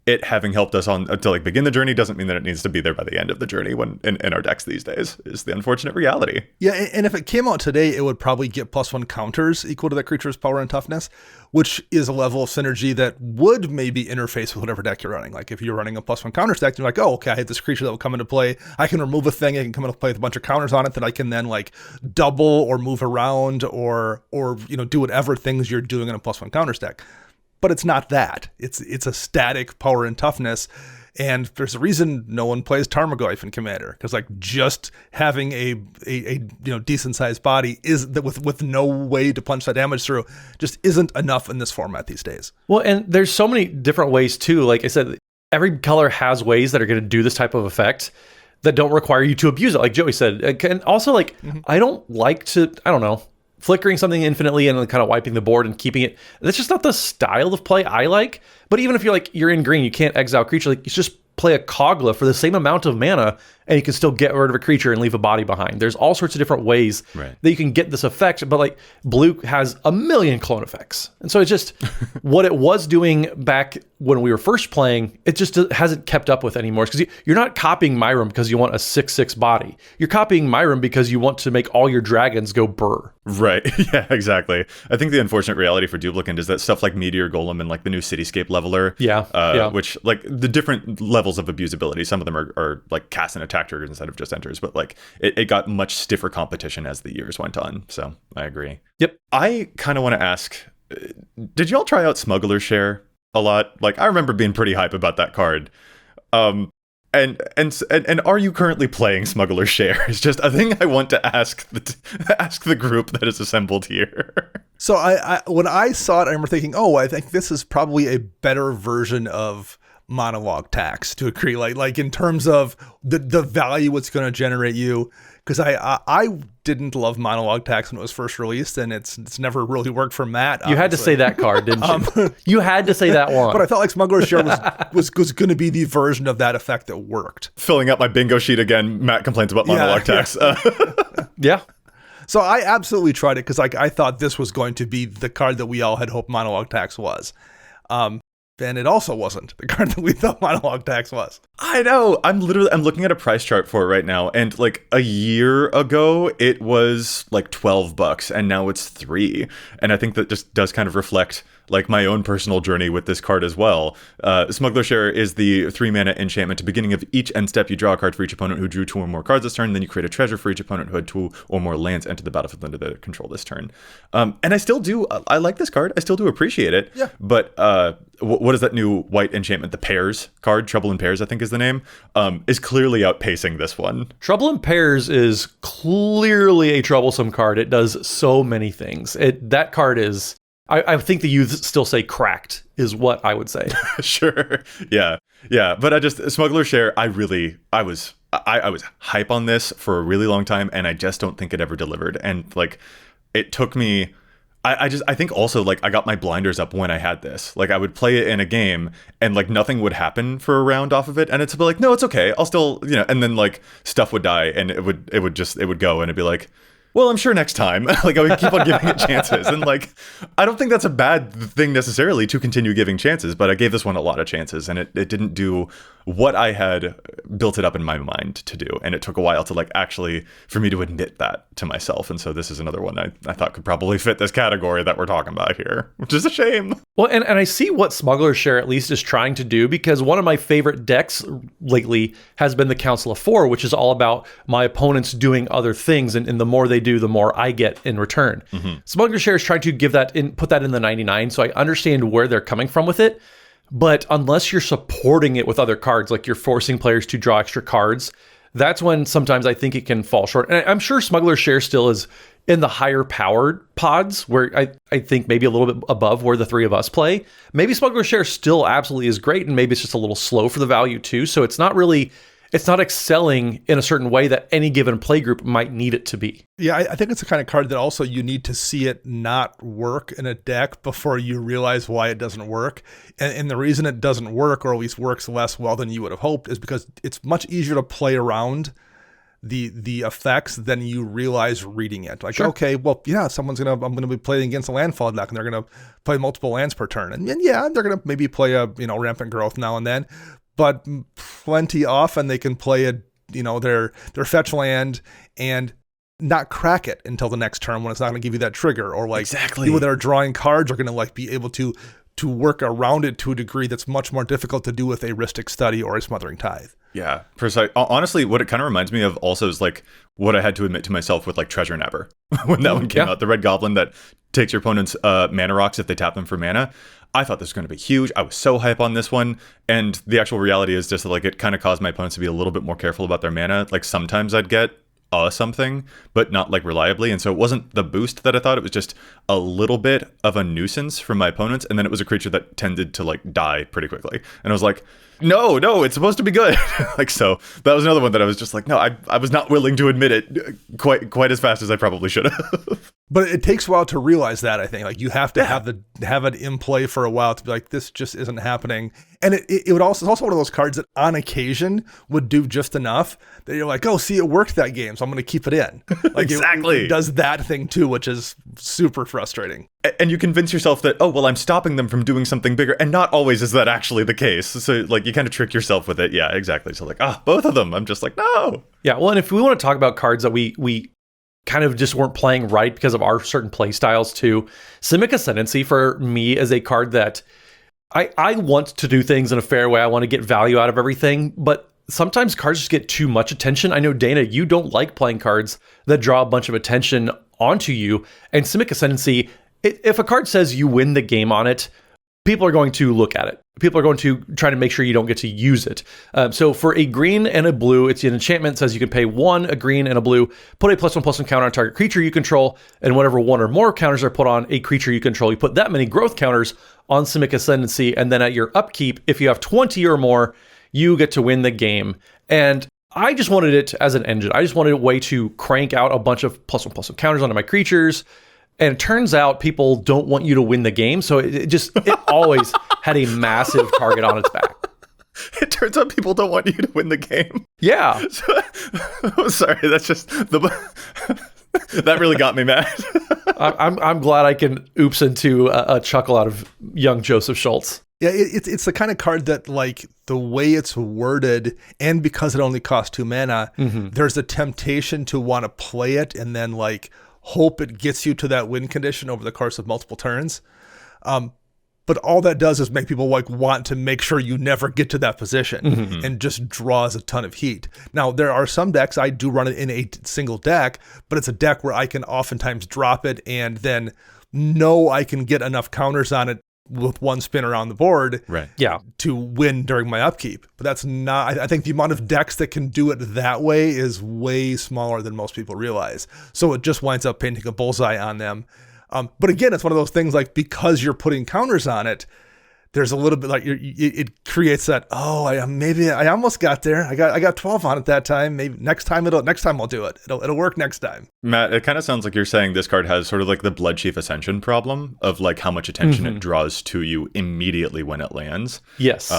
it having helped us to begin the journey doesn't mean that it needs to be there by the end of the journey when in our decks these days, is the unfortunate reality. Yeah, and if it came out today, it would probably get +1 counters equal to that creature's power and toughness, which is a level of synergy that would maybe interface with whatever deck you're running. Like if you're running a +1 counter deck, you're like, oh, okay, I hit this creature that will come into play. I can remove a thing. I can come into play with a bunch of counters on it that I can then double or move around or do whatever things you're doing in a +1 counter deck. But it's not that. It's a static power and toughness. And there's a reason no one plays Tarmogoyf in Commander, because just having a decent sized body is that with no way to punch that damage through just isn't enough in this format these days. Well, and there's so many different ways too. Like I said, every color has ways that are going to do this type of effect that don't require you to abuse it. Like Joey said, and also I don't like to, flickering something infinitely and then kind of wiping the board and keeping it. That's just not the style of play I like. But even if you're in green, you can't exile creature. You just play a Kogla for the same amount of mana, and you can still get rid of a creature and leave a body behind. There's all sorts of different ways that you can get this effect. But blue has a million clone effects, and so it's just what it was doing back when we were first playing. It just hasn't kept up with anymore. Because you're not copying Myram because you want a 6/6 body. You're copying Myram because you want to make all your dragons go burr. Right. Yeah, exactly. I think the unfortunate reality for Duplicant is that stuff like Meteor Golem and the new Cityscape Leveler, which the different levels of abusability, some of them are cast and attack triggers instead of just enters, but it got much stiffer competition as the years went on. So I agree. Yep. I kind of want to ask, did y'all try out Smuggler Share a lot? I remember being pretty hype about that card. And are you currently playing Smuggler Share? It's just a thing I want to ask the group that is assembled here. So I when I saw it, I remember thinking, I think this is probably a better version of monologue tax to a degree, in terms of the value it's going to generate you. Because I didn't love monologue tax when it was first released, and it's never really worked for Matt. You had to say that card, didn't you? You had to say that one. But I felt like Smuggler Share was going to be the version of that effect that worked. Filling up my bingo sheet again, Matt complains about monologue tax. Yeah. So I absolutely tried it because I thought this was going to be the card that we all had hoped monologue tax was. And it also wasn't the card that we thought monologue tax was. I know. I'm looking at a price chart for it right now, and a year ago it was $12, and now it's $3. And I think that just does kind of reflect my own personal journey with this card as well. Smuggler Share is the 3 mana enchantment. At the beginning of each end step, you draw a card for each opponent who drew 2 or more cards this turn. Then you create a treasure for each opponent who had 2 or more lands enter the battlefield under their control this turn. And I still do. I like this card. I still do appreciate it. Yeah. But what is that new white enchantment? The Pairs card, Trouble in Pairs, I think is the name, is clearly outpacing this one. Trouble in Pairs is clearly a troublesome card. It does so many things. That card is, I think the youths still say cracked is what I would say. Sure. Yeah. But Smuggler Share, I was hype on this for a really long time, and I just don't think it ever delivered. And like, it took me, I think also like I got my blinders up when I had this. Like I would play it in a game and like nothing would happen for a round off of it, and it's be like, no, it's okay, I'll still, and then like stuff would die and it would go, and it'd be like, well, I'm sure next time. Like I would keep on giving it chances, and like I don't think that's a bad thing necessarily to continue giving chances, but I gave this one a lot of chances, and it didn't do what I had built it up in my mind to do, and it took a while to like actually for me to admit that to myself. And so this is another one I thought could probably fit this category that we're talking about here, which is a shame. Well, and I see what Smuggler Share at least is trying to do, because one of my favorite decks lately has been the Council of Four, which is all about my opponents doing other things, and the more they do, the more I get in return. Smuggler Share is trying to put that in the 99, so I understand where they're coming from with it. But unless you're supporting it with other cards, like you're forcing players to draw extra cards, that's when sometimes I think it can fall short. And I'm sure Smuggler Share still is in the higher powered pods, where I think maybe a little bit above where the three of us play. Maybe Smuggler Share still absolutely is great, and maybe it's just a little slow for the value too. So it's not excelling in a certain way that any given play group might need it to be. Yeah, I think it's the kind of card that also you need to see it not work in a deck before you realize why it doesn't work. And the reason it doesn't work, or at least works less well than you would have hoped, is because it's much easier to play around the effects than you realize reading it. Like, okay, well, yeah, I'm gonna be playing against a landfall deck, and they're gonna play multiple lands per turn, and yeah, they're gonna maybe play a rampant growth now and then. But plenty often they can play their fetch land and not crack it until the next turn when it's not going to give you that trigger, or like people that are drawing cards are going to like be able to work around it to a degree that's much more difficult to do with a Rhystic Study or a Smothering Tithe. Yeah, precise. Honestly, what it kind of reminds me of also is like what I had to admit to myself with like Treasure Nabber when that one came out. The red goblin that takes your opponent's mana rocks if they tap them for mana. I thought this was going to be huge. I was so hype on this one. And the actual reality is just that, like, it kind of caused my opponents to be a little bit more careful about their mana. Like, sometimes I'd get something, but not, like, reliably. And so it wasn't the boost that I thought. It was just a little bit of a nuisance from my opponents. And then it was a creature that tended to, like, die pretty quickly. And I was like, no, it's supposed to be good. Like, so that was another one that I was just like, no, I was not willing to admit it quite as fast as I probably should have. But it takes a while to realize that, I think. Like, you have to have it in play for a while to be like, this just isn't happening. And it's also one of those cards that on occasion would do just enough that you're like, oh, see, it worked that game, so I'm going to keep it in. Like, exactly. It does that thing too, which is super frustrating. And you convince yourself that, oh, well, I'm stopping them from doing something bigger. And not always is that actually the case. So, like, you kind of trick yourself with it. Yeah, exactly. So, like, both of them. I'm just like, no. Yeah, well, and if we want to talk about cards that we kind of just weren't playing right because of our certain play styles too, Simic Ascendency for me is a card that I want to do things in a fair way. I want to get value out of everything, but sometimes cards just get too much attention. I know, Dana, you don't like playing cards that draw a bunch of attention onto you. And Simic Ascendency, if a card says you win the game on it, people are going to look at it. People are going to try to make sure you don't get to use it. So for a green and a blue, it's an enchantment that says you can pay 1, a green and a blue, put a +1/+1 counter on target creature you control, and whatever 1 or more counters are put on a creature you control, you put that many growth counters on Simic Ascendency, and then at your upkeep, if you have 20 or more, you get to win the game. And I just wanted it as an engine. I just wanted a way to crank out a bunch of +1/+1 counters onto my creatures. And it turns out people don't want you to win the game. So it always had a massive target on its back. It turns out people don't want you to win the game. Yeah. Sorry, that's just that really got me mad. I'm glad I can oops into a chuckle out of young Joseph Schultz. Yeah, it's the kind of card that, like, the way it's worded, and because it only costs 2 mana, there's a temptation to want to play it and then, like, hope it gets you to that win condition over the course of multiple turns. But all that does is make people, like, want to make sure you never get to that position, and just draws a ton of heat. Now, there are some decks I do run it in a single deck, but it's a deck where I can oftentimes drop it and then know I can get enough counters on it with one spin around the board Right. Yeah. to win during my upkeep. But that's not, I think the amount of decks that can do it that way is way smaller than most people realize. So it just winds up painting a bullseye on them. But again, it's one of those things like, because you're putting counters on it, there's a little bit like it creates that, I almost got there. I got 12 on it that time. Maybe next time I'll do it. It'll work next time. Matt, it kind of sounds like you're saying this card has sort of like the Bloodchief Ascension problem of like how much attention it draws to you immediately when it lands. Yes.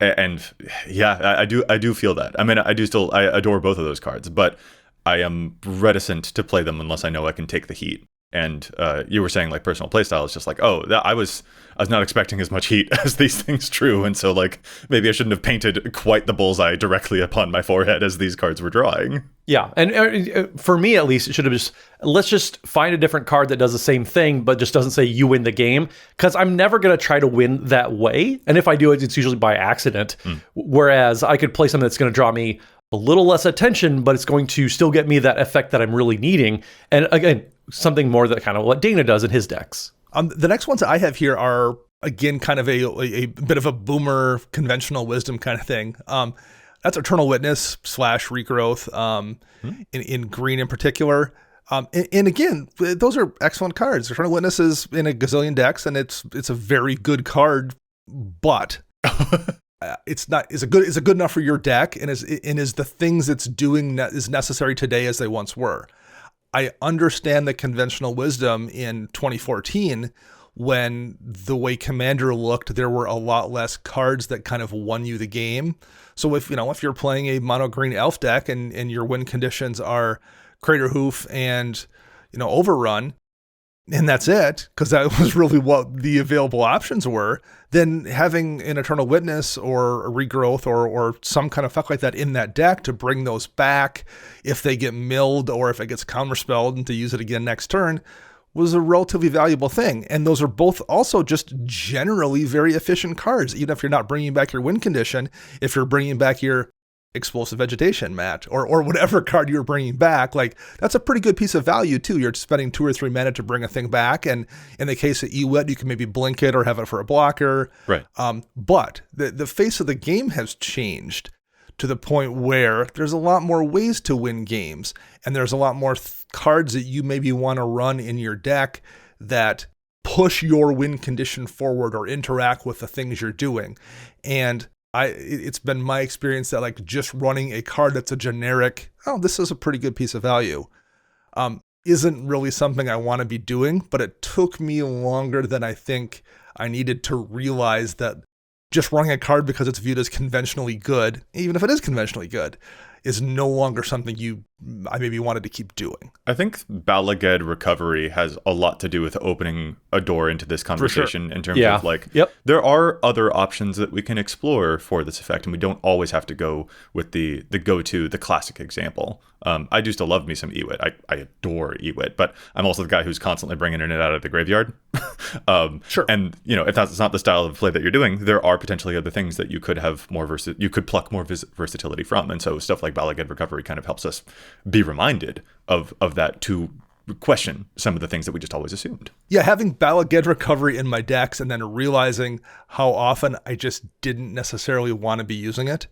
And yeah, I do feel that. I mean, I adore both of those cards, but I am reticent to play them unless I know I can take the heat. And you were saying like personal playstyle is just like, I was not expecting as much heat as these things drew, and so like maybe I shouldn't have painted quite the bullseye directly upon my forehead as these cards were drawing. Yeah, and for me at least, it should have let's just find a different card that does the same thing, but just doesn't say you win the game, because I'm never going to try to win that way, and if I do it, it's usually by accident. Whereas I could play something that's going to draw me a little less attention, but it's going to still get me that effect that I'm really needing. And again, something more that kind of what Dana does in his decks. The next ones that I have here are, again, kind of a bit of a boomer conventional wisdom kind of thing. That's Eternal Witness / Regrowth in green in particular. And again, those are excellent cards. Eternal Witness is in a gazillion decks, and it's a very good card, but it's a good enough for your deck, and is the things it's doing is necessary today as they once were. I understand the conventional wisdom in 2014 when the way Commander looked, there were a lot less cards that kind of won you the game. So if you're playing a mono green elf deck and your win conditions are Crater Hoof and Overrun, and that's it, because that was really what the available options were, then having an Eternal Witness or a Regrowth or some kind of effect like that in that deck to bring those back if they get milled or if it gets counterspelled and to use it again next turn was a relatively valuable thing. And those are both also just generally very efficient cards, even if you're not bringing back your win condition. If you're bringing back your Explosive Vegetation, Matt, or whatever card you're bringing back, like that's a pretty good piece of value too. You're spending 2 or 3 mana to bring a thing back, and in the case of EWET, you can maybe blink it or have it for a blocker. Right. But the face of the game has changed to the point where there's a lot more ways to win games, and there's a lot more cards that you maybe want to run in your deck that push your win condition forward or interact with the things you're doing. And it's been my experience that like just running a card that's a generic, this is a pretty good piece of value, isn't really something I want to be doing. But it took me longer than I think I needed to realize that just running a card because it's viewed as conventionally good, even if it is conventionally good, is no longer something I maybe wanted to keep doing. I think Balaged Recovery has a lot to do with opening a door into this conversation in terms of like, there are other options that we can explore for this effect, and we don't always have to go with the go-to, the classic example. I do still love me some EWIT. I adore EWIT, but I'm also the guy who's constantly bringing it out of the graveyard. Sure. And if that's not the style of play that you're doing, there are potentially other things that you could have you could pluck more versatility from. And so stuff like Balaged Recovery kind of helps us be reminded of that, to question some of the things that we just always assumed. Yeah, having Balaged Recovery in my decks and then realizing how often I just didn't necessarily want to be using it.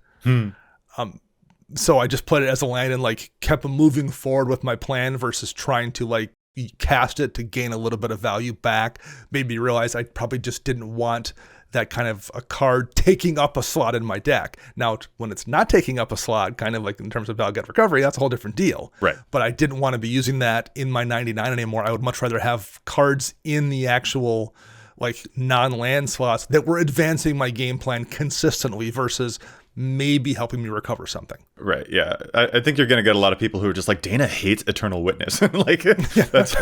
So I just played it as a land and like kept moving forward with my plan versus trying to like cast it to gain a little bit of value back. Made me realize I probably just didn't want that kind of a card taking up a slot in my deck. Now, when it's not taking up a slot, kind of like in terms of Balaged Recovery, that's a whole different deal. Right. But I didn't want to be using that in my 99 anymore. I would much rather have cards in the actual like non-land slots that were advancing my game plan consistently versus maybe helping me recover something. Right. Yeah. I think you're going to get a lot of people who are just like, Dana hates Eternal Witness. Like that's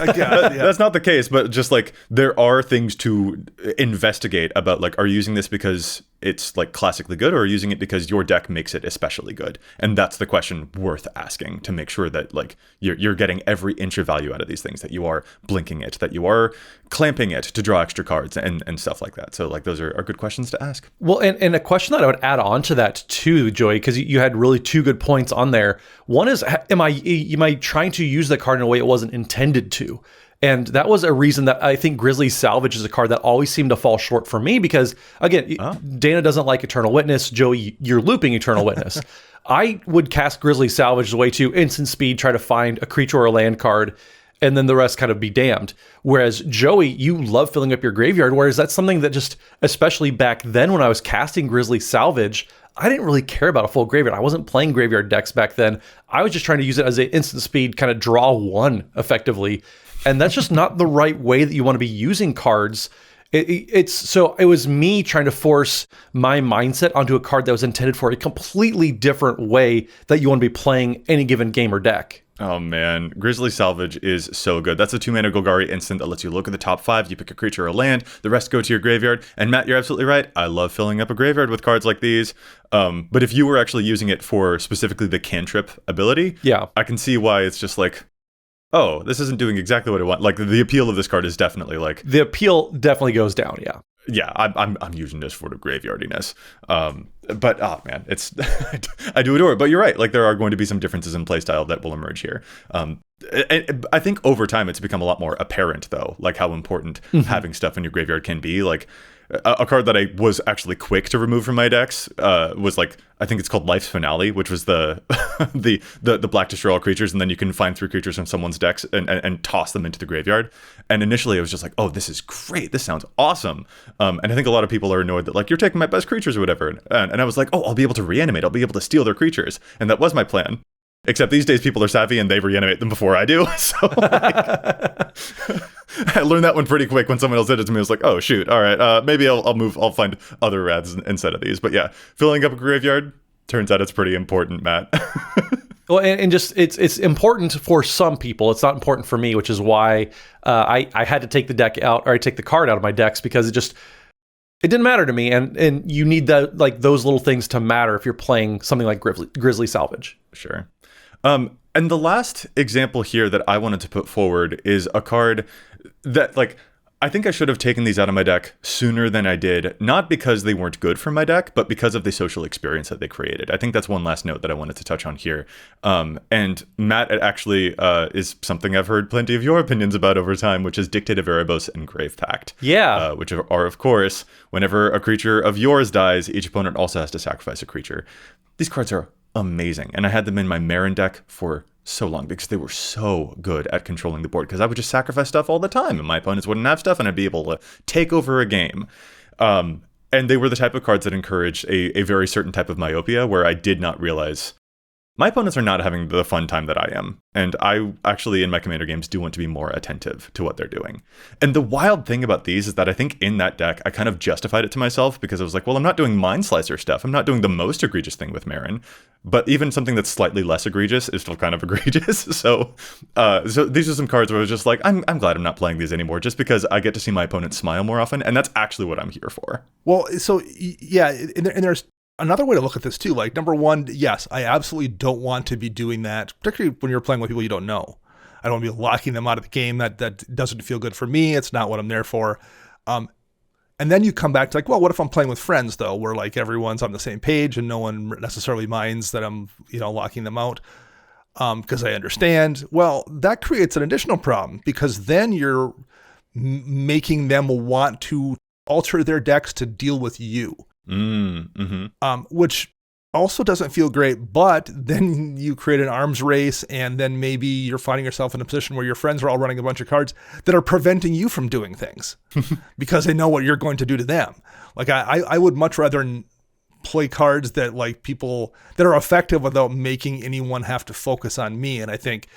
not the case, but just like there are things to investigate about, like, are you using this because it's like classically good, or are you using it because your deck makes it especially good? And that's the question worth asking to make sure that like you're getting every inch of value out of these things, that you are blinking it, that you are clamping it to draw extra cards and stuff like that. So like those are good questions to ask. Well, and a question that I would add on to that too, Joey, because you had really 2 good points on there. One is, am I trying to use the card in a way it wasn't intended to? And that was a reason that I think Grizzly Salvage is a card that always seemed to fall short for me because, again, Dana doesn't like Eternal Witness. Joey, you're looping Eternal Witness. I would cast Grizzly Salvage as a way to instant speed, try to find a creature or a land card, and then the rest kind of be damned. Whereas Joey, you love filling up your graveyard, whereas that's something that just, especially back then when I was casting Grizzly Salvage, I didn't really care about a full graveyard. I wasn't playing graveyard decks back then. I was just trying to use it as an instant speed, kind of draw one effectively. And that's just not the right way that you want to be using cards. So it was me trying to force my mindset onto a card that was intended for a completely different way that you want to be playing any given game or deck. Oh man, Grizzly Salvage is so good. That's a 2-mana Golgari instant that lets you look at the top 5, you pick a creature or a land, the rest go to your graveyard. And Matt, you're absolutely right. I love filling up a graveyard with cards like these. But if you were actually using it for specifically the cantrip ability, I can see why it's just like, oh, this isn't doing exactly what I want. Like the appeal of this card is definitely like... The appeal definitely goes down, yeah. Yeah, I'm using this for the graveyardiness. But oh man, it's I do adore it. But you're right. Like there are going to be some differences in playstyle that will emerge here. I think over time it's become a lot more apparent though, like how important having stuff in your graveyard can be. Like a card that I was actually quick to remove from my decks was like, I think it's called Life's Finale, which was the the black destroy all creatures, and then you can find 3 creatures from someone's decks and toss them into the graveyard. And initially I was just like, oh, this is great. This sounds awesome. And I think a lot of people are annoyed that like, you're taking my best creatures or whatever. And I was like, oh, I'll be able to reanimate. I'll be able to steal their creatures. And that was my plan. Except these days people are savvy and they reanimate them before I do. So like, I learned that one pretty quick when someone else did it to me. I was like, oh shoot, all right, maybe I'll find other rads instead of these. But yeah, filling up a graveyard, turns out it's pretty important, Matt. Well, and just it's important for some people. It's not important for me, which is why I had to take the deck out, or I take the card out of my decks, because it didn't matter to me. And you need that, like those little things to matter if you're playing something like Grizzly Salvage. Sure. And the last example here that I wanted to put forward is a card that, like, I think I should have taken these out of my deck sooner than I did, not because they weren't good for my deck, but because of the social experience that they created. I think that's one last note that I wanted to touch on here. And Matt, it actually is something I've heard plenty of your opinions about over time, which is Dictate of Erebos and Grave Pact. Yeah. Which are, of course, whenever a creature of yours dies, each opponent also has to sacrifice a creature. These cards are amazing, and I had them in my Marin deck for so long because they were so good at controlling the board, because I would just sacrifice stuff all the time and my opponents wouldn't have stuff and I'd be able to take over a game. And they were the type of cards that encouraged a very certain type of myopia where I did not realize my opponents are not having the fun time that I am. And I actually, in my Commander games, do want to be more attentive to what they're doing. And the wild thing about these is that I think in that deck, I kind of justified it to myself because I was like, well, I'm not doing Mind Slicer stuff. I'm not doing the most egregious thing with Marin. But even something that's slightly less egregious is still kind of egregious. So these are some cards where I was just like, I'm glad I'm not playing these anymore, just because I get to see my opponent smile more often. And that's actually what I'm here for. Well, so yeah, and there's another way to look at this too. Like, number one, yes, I absolutely don't want to be doing that, particularly when you're playing with people you don't know. I don't want to be locking them out of the game. That doesn't feel good for me. It's not what I'm there for. And then you come back to like, well, what if I'm playing with friends though, where like everyone's on the same page and no one necessarily minds that I'm, locking them out because I understand. Well, that creates an additional problem because then you're making them want to alter their decks to deal with you. Which also doesn't feel great, but then you create an arms race, and then maybe you're finding yourself in a position where your friends are all running a bunch of cards that are preventing you from doing things because they know what you're going to do to them. Like I would much rather play cards that like people that are effective without making anyone have to focus on me. And I think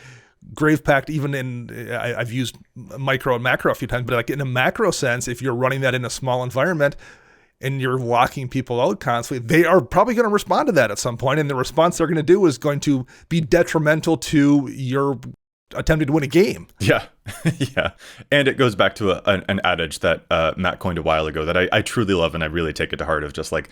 Grave Pact, even I've used micro and macro a few times, but like in a macro sense, if you're running that in a small environment and you're locking people out constantly, they are probably going to respond to that at some point, and the response they're going to do is going to be detrimental to your attempting to win a game. Yeah, yeah. And it goes back to an adage that Matt coined a while ago that I truly love, and I really take it to heart, of just like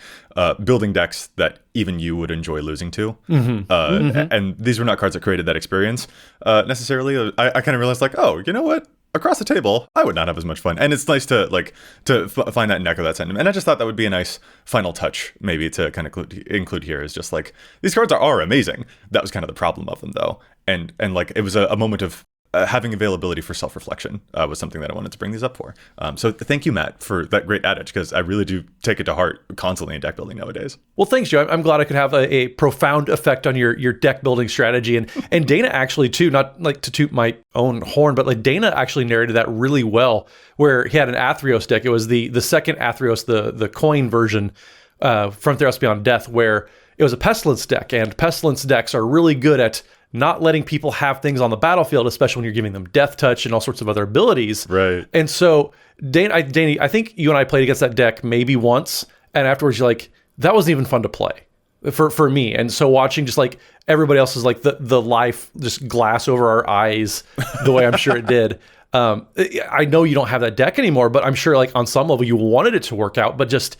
building decks that even you would enjoy losing to. And these were not cards that created that experience necessarily. I kind of realized like, oh, you know what? Across the table, I would not have as much fun. And it's nice to find that and echo that sentiment. And I just thought that would be a nice final touch, maybe, to kind of include here, is just like, these cards are amazing. That was kind of the problem of them, though. And like, it was a moment of having availability for self-reflection was something that I wanted to bring these up for. So thank you, Matt, for that great adage, because I really do take it to heart constantly in deck building nowadays. Well, thanks, Joe. I'm glad I could have a profound effect on your deck building strategy. And Dana actually, too, not like to toot my own horn, but like Dana actually narrated that really well, where he had an Athreos deck. It was the second Athreos, the coin version from Theros Beyond Death, where it was a Pestilence deck. And Pestilence decks are really good at not letting people have things on the battlefield, especially when you're giving them death touch and all sorts of other abilities. Right. And so, Dana, I think you and I played against that deck maybe once, and afterwards you're like, that wasn't even fun to play for me. And so watching just like everybody else's like the life just glass over our eyes the way I'm sure it did. I know you don't have that deck anymore, but I'm sure like on some level you wanted it to work out, but just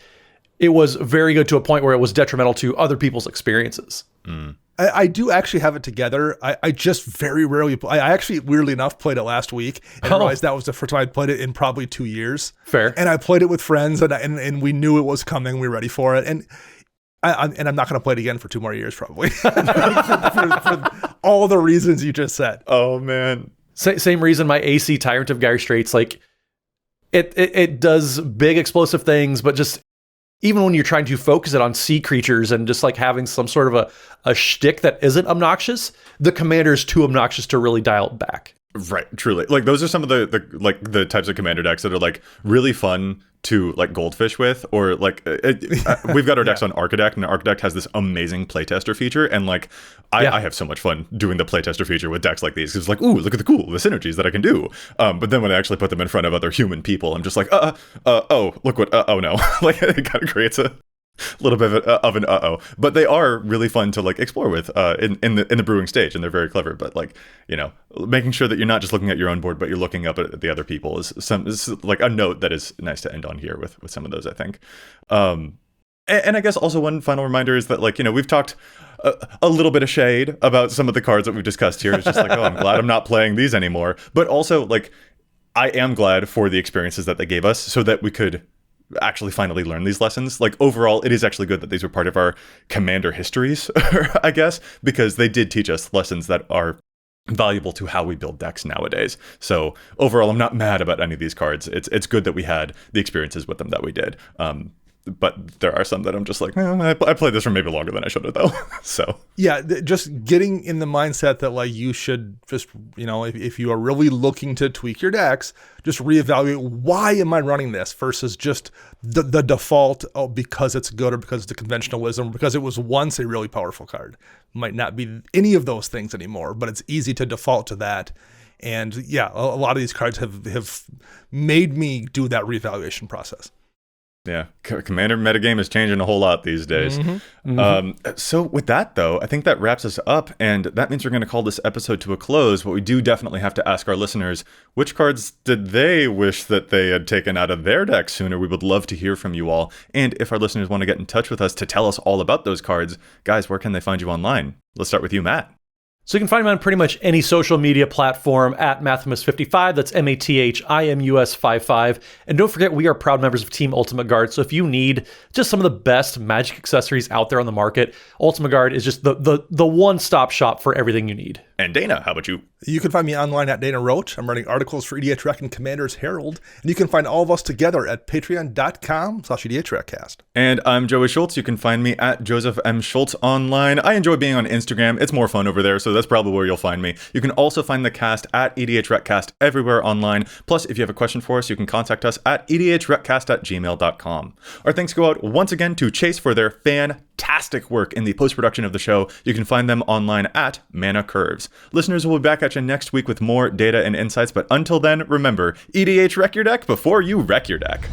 it was very good to a point where it was detrimental to other people's experiences. I do actually have it together. I just very rarely play. I actually, weirdly enough, played it last week and realized that was the first time I played it in probably 2 years. Fair. And I played it with friends, and we knew it was coming. We were ready for it. And I'm not going to play it again for 2 more years, probably, for all the reasons you just said. Oh, man. Same reason my AC Tyrant of Gyre Straits, like it does big explosive things, but just even when you're trying to focus it on sea creatures and just like having some sort of a shtick that isn't obnoxious, the commander is too obnoxious to really dial it back. Right, truly. Like those are some of the types of commander decks that are like really fun to like goldfish with, or like we've got our decks on Architect, and Architect has this amazing playtester feature, and like I have so much fun doing the playtester feature with decks like these. It's like, ooh, look at the synergies that I can do. But then when I actually put them in front of other human people, I'm just like, oh, look what, oh no, like it kind of creates a little bit of an but they are really fun to like explore with in the brewing stage, and they're very clever. But like, you know, making sure that you're not just looking at your own board, but you're looking up at the other people is like a note that is nice to end on here with some of those, I think. And I guess also one final reminder is that, like, you know, we've talked a little bit of shade about some of the cards that we've discussed here. It's just like, oh, I'm glad I'm not playing these anymore. But also, like, I am glad for the experiences that they gave us so that we could actually finally learn these lessons. Like, overall, it is actually good that these were part of our commander histories, I guess, because they did teach us lessons that are valuable to how we build decks nowadays. So overall, I'm not mad about any of these cards. It's good that we had the experiences with them that we did. But there are some that I'm just like, I played this for maybe longer than I should have, though. So yeah, just getting in the mindset that like you should just, you know, if you are really looking to tweak your decks, just reevaluate, why am I running this versus just the default, because it's good, or because it's the conventional wisdom, because it was once a really powerful card. Might not be any of those things anymore, but it's easy to default to that. And yeah, a lot of these cards have made me do that reevaluation process. Yeah, Commander metagame is changing a whole lot these days. So with that, though, I think that wraps us up, and that means we're going to call this episode to a close. But we do definitely have to ask our listeners, which cards did they wish that they had taken out of their deck sooner? We would love to hear from you all. And if our listeners want to get in touch with us to tell us all about those cards, guys, where can they find you online? Let's start with you, Matt. So you can find me on pretty much any social media platform at Mathimus55. That's MATHIMUS55. And don't forget, we are proud members of Team Ultimate Guard. So if you need just some of the best Magic accessories out there on the market, Ultimate Guard is just the one-stop shop for everything you need. And Dana, how about you? You can find me online at Dana Roach. I'm writing articles for EDHREC and Commander's Herald. And you can find all of us together at patreon.com/EDHRECast. And I'm Joey Schultz. You can find me at Joseph M. Schultz online. I enjoy being on Instagram. It's more fun over there, so that's probably where you'll find me. You can also find the cast at EDHRECast everywhere online. Plus, if you have a question for us, you can contact us at edhrecast@gmail.com. Our thanks go out once again to Chase for their fantastic work in the post-production of the show. You can find them online at Mana Curves. Listeners, will be back at you next week with more data and insights, but until then, remember, EDHREC your deck before you wreck your deck.